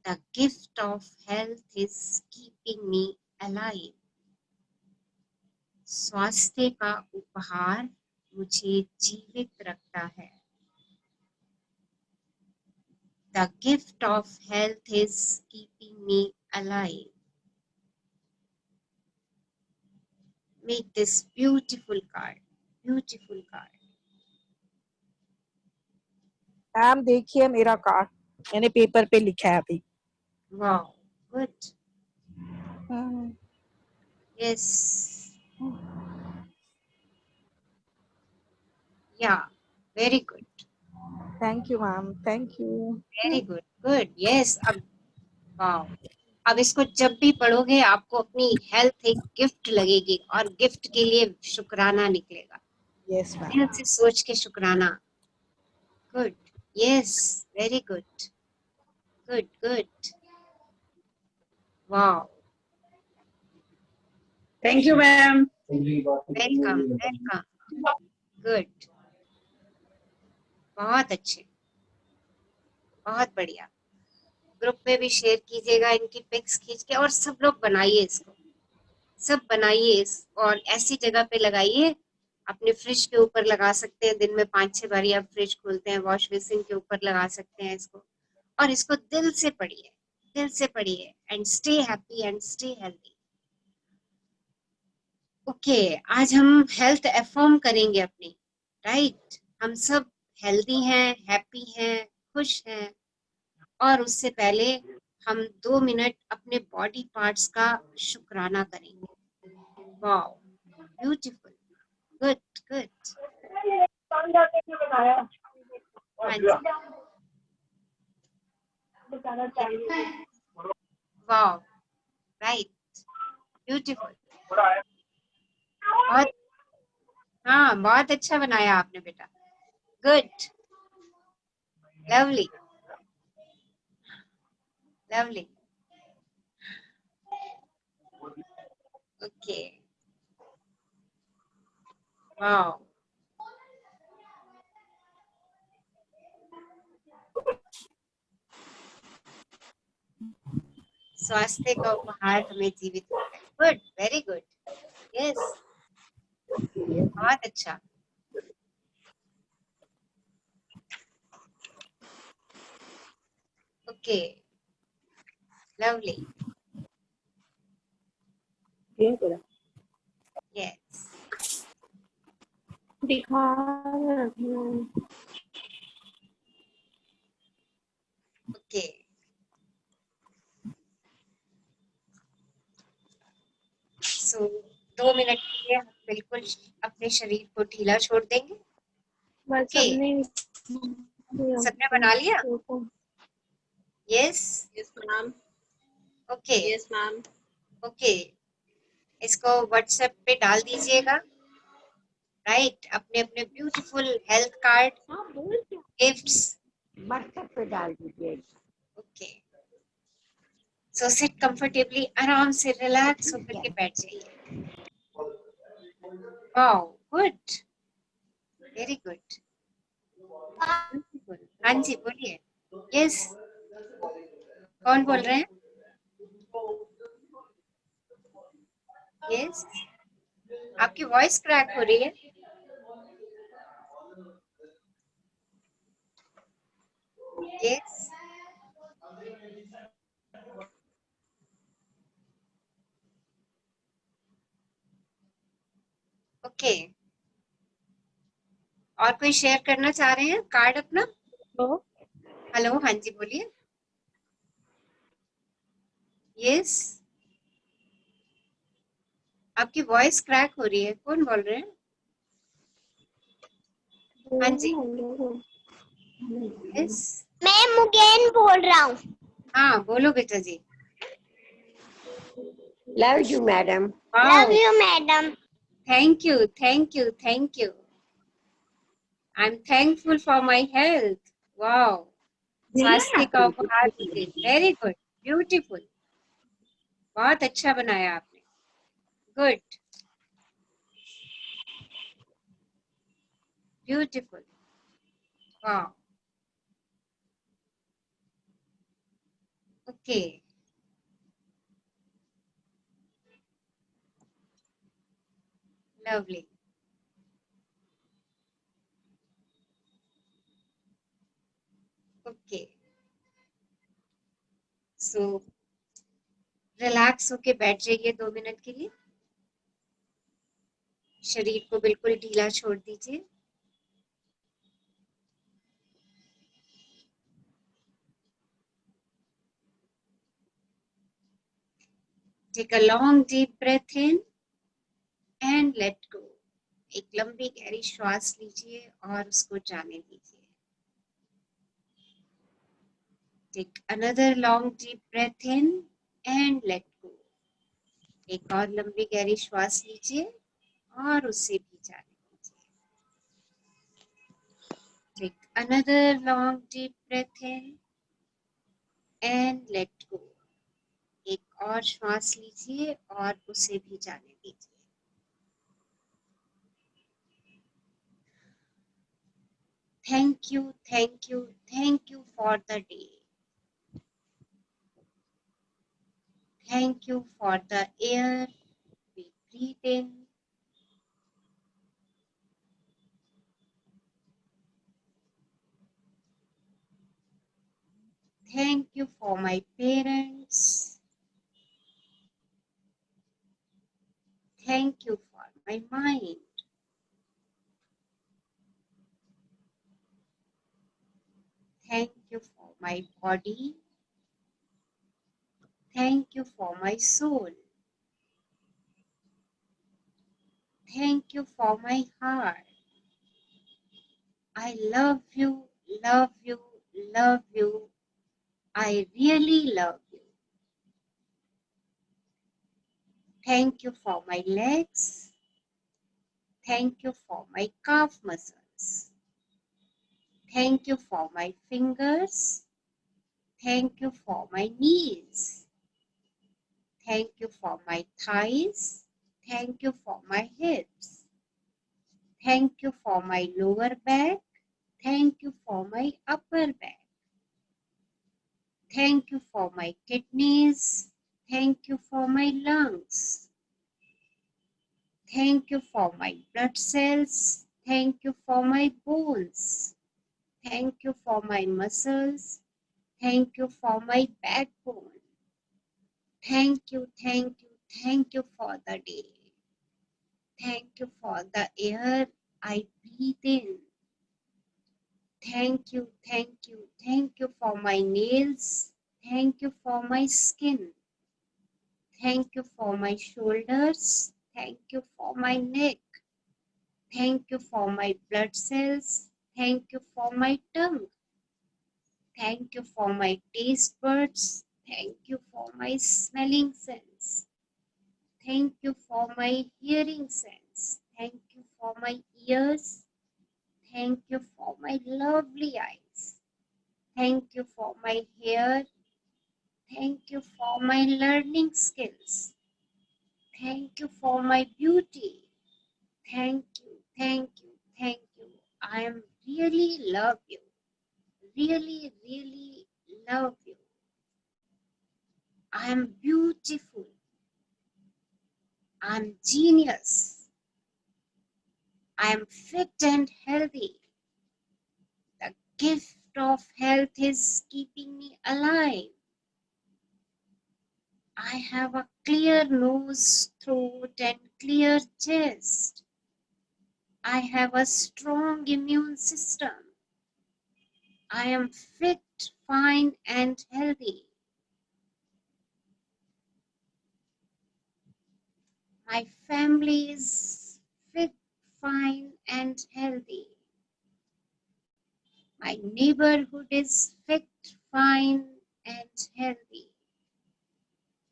The gift of health is keeping me alive. स्वास्थ्य का उपहार मुझे जीवित रखता है। The gift of health is keeping me alive. Make this beautiful card. Beautiful card. Ma'am देखिए मेरा कार्ड, मैंने पेपर पे लिखा है अभी। Wow. Good. हाँ, Yes. Yeah. Very good. Thank you ma'am, thank you. Very good. Good. Yes. अब wow. अब इसको जब भी पढ़ोगे आपको अपनी हेल्थ एक गिफ्ट लगेगी और गिफ्ट के लिए शुक्राना निकलेगा। Yes ma'am. दिल से सोच के शुक्राना। Good. Yes, very good. Good good. Wow, thank you ma'am. Welcome welcome. Good, बहुत अच्छे, बहुत बढ़िया। ग्रुप में भी शेयर कीजिएगा इनकी पिक्स खींच के, और सब लोग बनाइए इसको, सब बनाइए और ऐसी जगह पे लगाइए। अपने फ्रिज के ऊपर लगा सकते हैं, दिन में 5-6 बारी आप फ्रिज खोलते हैं, वॉश बेसिन के ऊपर लगा सकते हैं इसको, और इसको दिल से पढ़िए, दिल से पढ़िए। And stay happy and stay healthy. Okay, आज हम हेल्थ अफर्म करेंगे अपनी, राइट। हम सब हेल्दी हैं, हैप्पी हैं, खुश हैं, और उससे पहले हम 2 मिनट अपने बॉडी पार्ट्स का शुक्राना करेंगे। Wow, beautiful, good good. हाँ जी, वाओ, राइट, ब्यूटीफुल। बहुत, हाँ, बहुत अच्छा बनाया आपने बेटा। Good, lovely lovely. Okay, wow, स्वास्थ्य का उपहार हमें जीवित रखता है। गुड, वेरी गुड, यस, बहुत अच्छा। ओके, लवली, यस, दिखा ओके। सो 2 मिनट के लिए हम बिल्कुल अपने शरीर को ढीला छोड़ देंगे। बस ओके, सबने बना लिया? Yes, yes ma'am. Okay, yes ma'am. Okay, इसको व्हाट्सएप पे डाल दीजिएगा, राइट। अपने अपने beautiful health card, gifts WhatsApp पे डाल दीजिए। ओके। सो सिट कंफर्टेबली, आराम से रिलैक्स होकर के बैठ जाइए। Wow, good, very good, beautiful. हाँ जी, बोलिए। यस, कौन बोल रहे हैं? यस, आपकी वॉइस क्रैक हो रही है। Yes, okay. और कोई शेयर करना चाह रहे हैं कार्ड अपना? हेलो, हाँ जी, बोलिए। यस, आपकी वॉइस क्रैक हो रही है, कौन बोल रहे हैं? हाँ जी, यस, मैं मुगेन बोल रहा हूँ। हाँ, बोलो बेटा जी। Love you, madam. Wow. Love you, madam. Thank you, thank you, thank you. I'm thankful for my health. Wow. Swastika उपहार दीजिए. Very good, beautiful. बहुत अच्छा बनाया आपने. Good. Beautiful. Wow. Okay. Lovely. Okay. So relax होके बैठ जाइए 2 मिनट के लिए. शरीर को बिल्कुल ढीला छोड़ दीजिए. Take a long deep breath in and let go. एक लंबी गहरी श्वास लीजिए और उसको जाने दीजिए. Take another long deep breath in and let go. एक और लंबी गहरी श्वास लीजिए और उसे भी जाने दीजिए. Take another long deep breath in and let go. एक और श्वास लीजिए और उसे भी जाने दीजिए. Thank you, thank you, thank you for the day. Thank you for the air we breathe in. Thank you for my parents. Thank you for my mind. Thank you for my body. Thank you for my soul. Thank you for my heart. I love you, love you, love you. I really love you. Thank you for my legs. Thank you for my calf muscles. Thank you for my fingers. Thank you for my knees. Thank you for my thighs. Thank you for my hips. Thank you for my lower back. Thank you for my upper back. Thank you for my kidneys. Thank you for my lungs. Thank you for my blood cells. Thank you for my bones. Thank you for my muscles. Thank you for my backbone. Thank you, thank you, thank you for the day. Thank you for the air I breathe in. Thank you, thank you, thank you for my nails. Thank you for my skin. Thank you for my shoulders. Thank you for my neck. Thank you for my blood cells. Thank you for my tongue. Thank you for my taste buds. Thank you for my smelling sense. Thank you for my hearing sense. Thank you for my ears. Thank you for my lovely eyes. Thank you for my hair. Thank you for my learning skills. Thank you for my beauty. Thank you, thank you, thank you. I am really love you. Really, really love you. I am beautiful. I am genius. I am fit and healthy. The gift of health is keeping me alive. I have a clear nose, throat, and clear chest. I have a strong immune system. I am fit, fine, and healthy. My family is fit, fine, and healthy. My neighborhood is fit, fine, and healthy.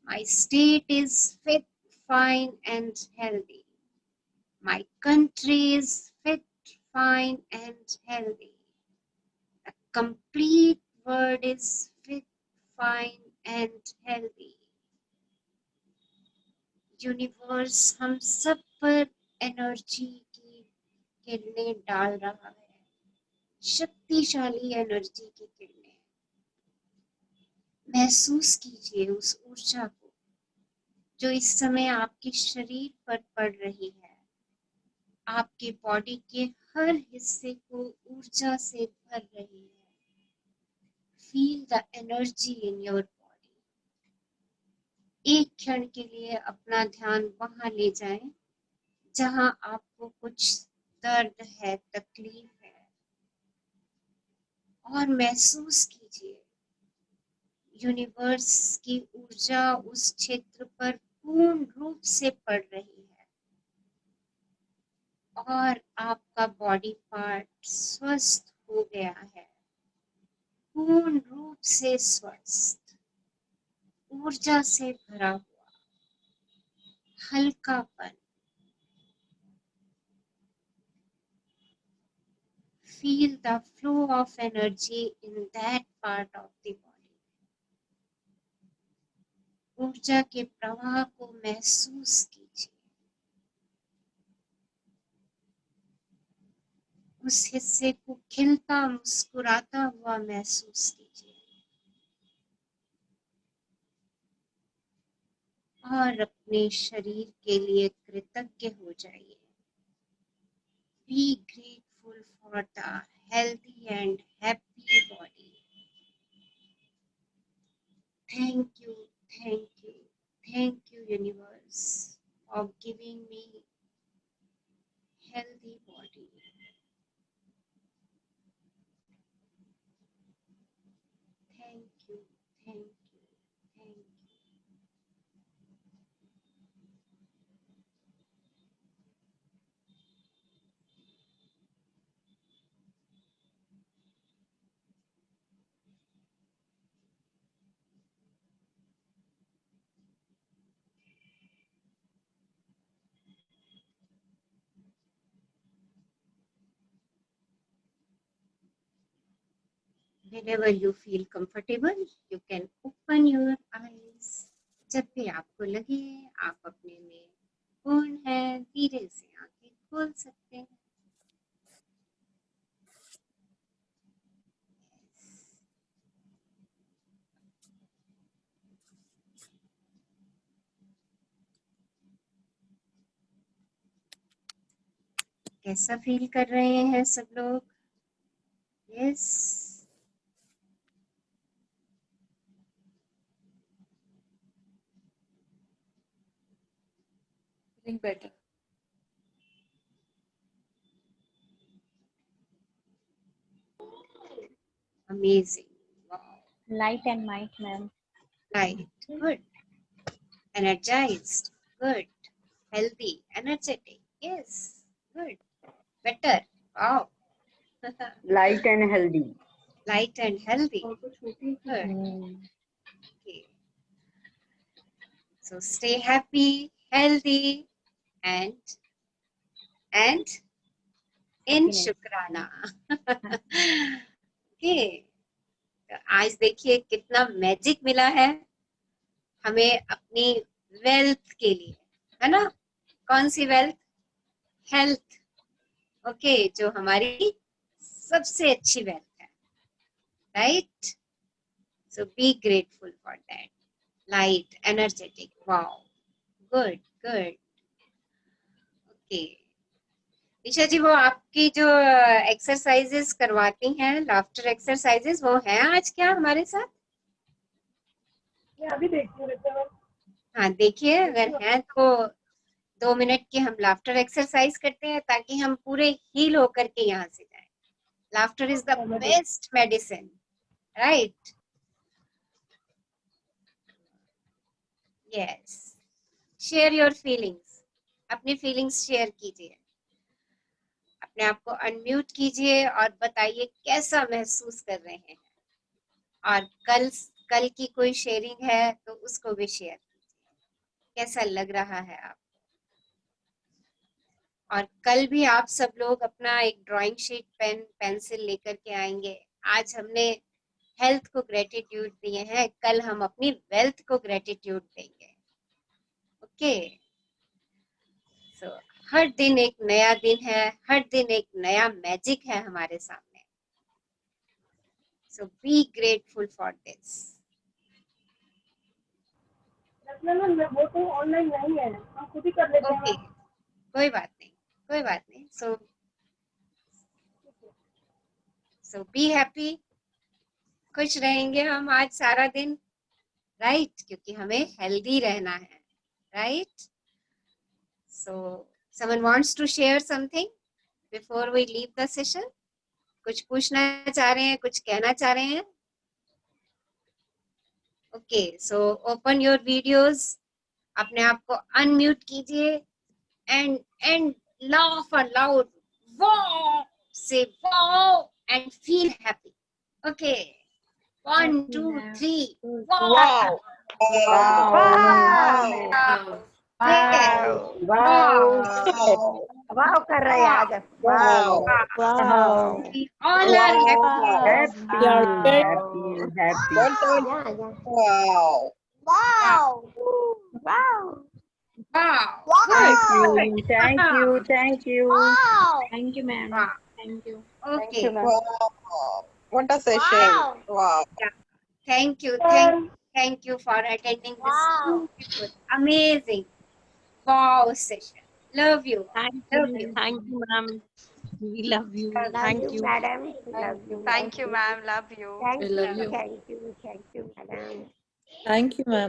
My state is fit, fine and healthy. My country is fit, fine and healthy. The complete word is fit, fine and healthy. Universe हम सब पर energy की किरणें डाल रहा है, शक्तिशाली energy की किरणें। महसूस कीजिए उस ऊर्जा को जो इस समय आपके शरीर पर पड़ रही है, आपके बॉडी के हर हिस्से को ऊर्जा से भर रही है। Feel the energy in your body. एक क्षण के लिए अपना ध्यान वहां ले जाएं जहां आपको कुछ दर्द है, तकलीफ है, और महसूस कीजिए यूनिवर्स की ऊर्जा उस क्षेत्र पर पूर्ण रूप से पड़ रही है और आपका बॉडी पार्ट स्वस्थ हो गया है, पूर्ण रूप से स्वस्थ, ऊर्जा से भरा हुआ, हल्कापन। Feel the flow of energy in that part of the body. ऊर्जा के प्रवाह को महसूस कीजिए, उस हिस्से को खिलता मुस्कुराता हुआ महसूस कीजिए और अपने शरीर के लिए कृतज्ञ हो जाइए। Be grateful for the healthy and happy body. Thank you, thank you, thank you, universe, for giving me healthy body. Thank you, thank you, thank you. Whenever you feel comfortable, you can open your eyes. जब भी आपको लगे आप अपने में पूर्ण है, धीरे से आंखें खोल सकते हैं। कैसा फील कर रहे हैं सब लोग? Yes, Feeling better. Amazing, wow, Light and might, ma'am. Right, good, energized, good, healthy, energetic, yes, good, better, wow. Light and healthy. Light and healthy, good, okay. So stay happy, healthy and in Happiness. शुक्राना। Okay, तो आज देखिए कितना magic मिला है हमें अपनी wealth के लिए, है ना? कौन सी वेल्थ? हेल्थ। ओके, जो हमारी सबसे अच्छी वेल्थ है, right? So be grateful for that. Light, energetic, wow, good good. Okay Isha ji, वो आपकी जो एक्सरसाइजेस करवाती हैं, लाफ्टर एक्सरसाइजेस, वो हैं आज क्या हमारे साथ? मैं अभी देखती हूँ। हाँ देखिए, अगर हैं तो 2 मिनट की हम लाफ्टर एक्सरसाइज करते हैं ताकि हम पूरे हील होकर के यहाँ से जाएं। Laughter is the best medicine, right? Yes, share your feelings, अपनी फीलिंग्स शेयर कीजिए, अपने आप को अनम्यूट कीजिए और बताइए कैसा महसूस कर रहे हैं। और कल की कोई शेयरिंग है तो उसको भी शेयर कीजिए। कैसा लग रहा है आप? और कल भी आप सब लोग अपना एक ड्राइंग शीट पेन पेंसिल लेकर के आएंगे। आज हमने हेल्थ को ग्रेटिट्यूड दिए हैं, कल हम अपनी वेल्थ को ग्रेटिट्यूड देंगे। ओके, सो हर दिन एक नया दिन है, हर दिन एक नया मैजिक है हमारे सामने। सो बी ग्रेटफुल फॉर दिस। वो तो ऑनलाइन नहीं है, हम खुद ही कर लेते ओके, कोई बात नहीं, कोई बात नहीं। सो बी हैप्पी, खुश रहेंगे हम आज सारा दिन, राइट? क्योंकि हमें हेल्दी रहना है, right? So someone wants to share something before we leave the session? कुछ पूछना चाह रहे हैं, कुछ कहना चाह रहे हैं? Okay, so open your videos, अपने आप को अनम्यूट कीजिए and laugh aloud. Wow! Say wow and feel happy. Okay, 1, 2, 3. Wow! Yes. वाव कर रहे हैं आज वाव We all are happy. Wow. Good. Thank you. Thank you, ma'am. Wow. Thank you. Okay. What a session. Wow. Thank you. Thank you for attending this beautiful, amazing, wow session. Love you. Thank Love you. you. Thank you, ma'am. We love you. Thank you. Madam. Love you. Thank you, ma'am. Love you. Thank We love you. you. Thank you, madam. Thank you, ma'am.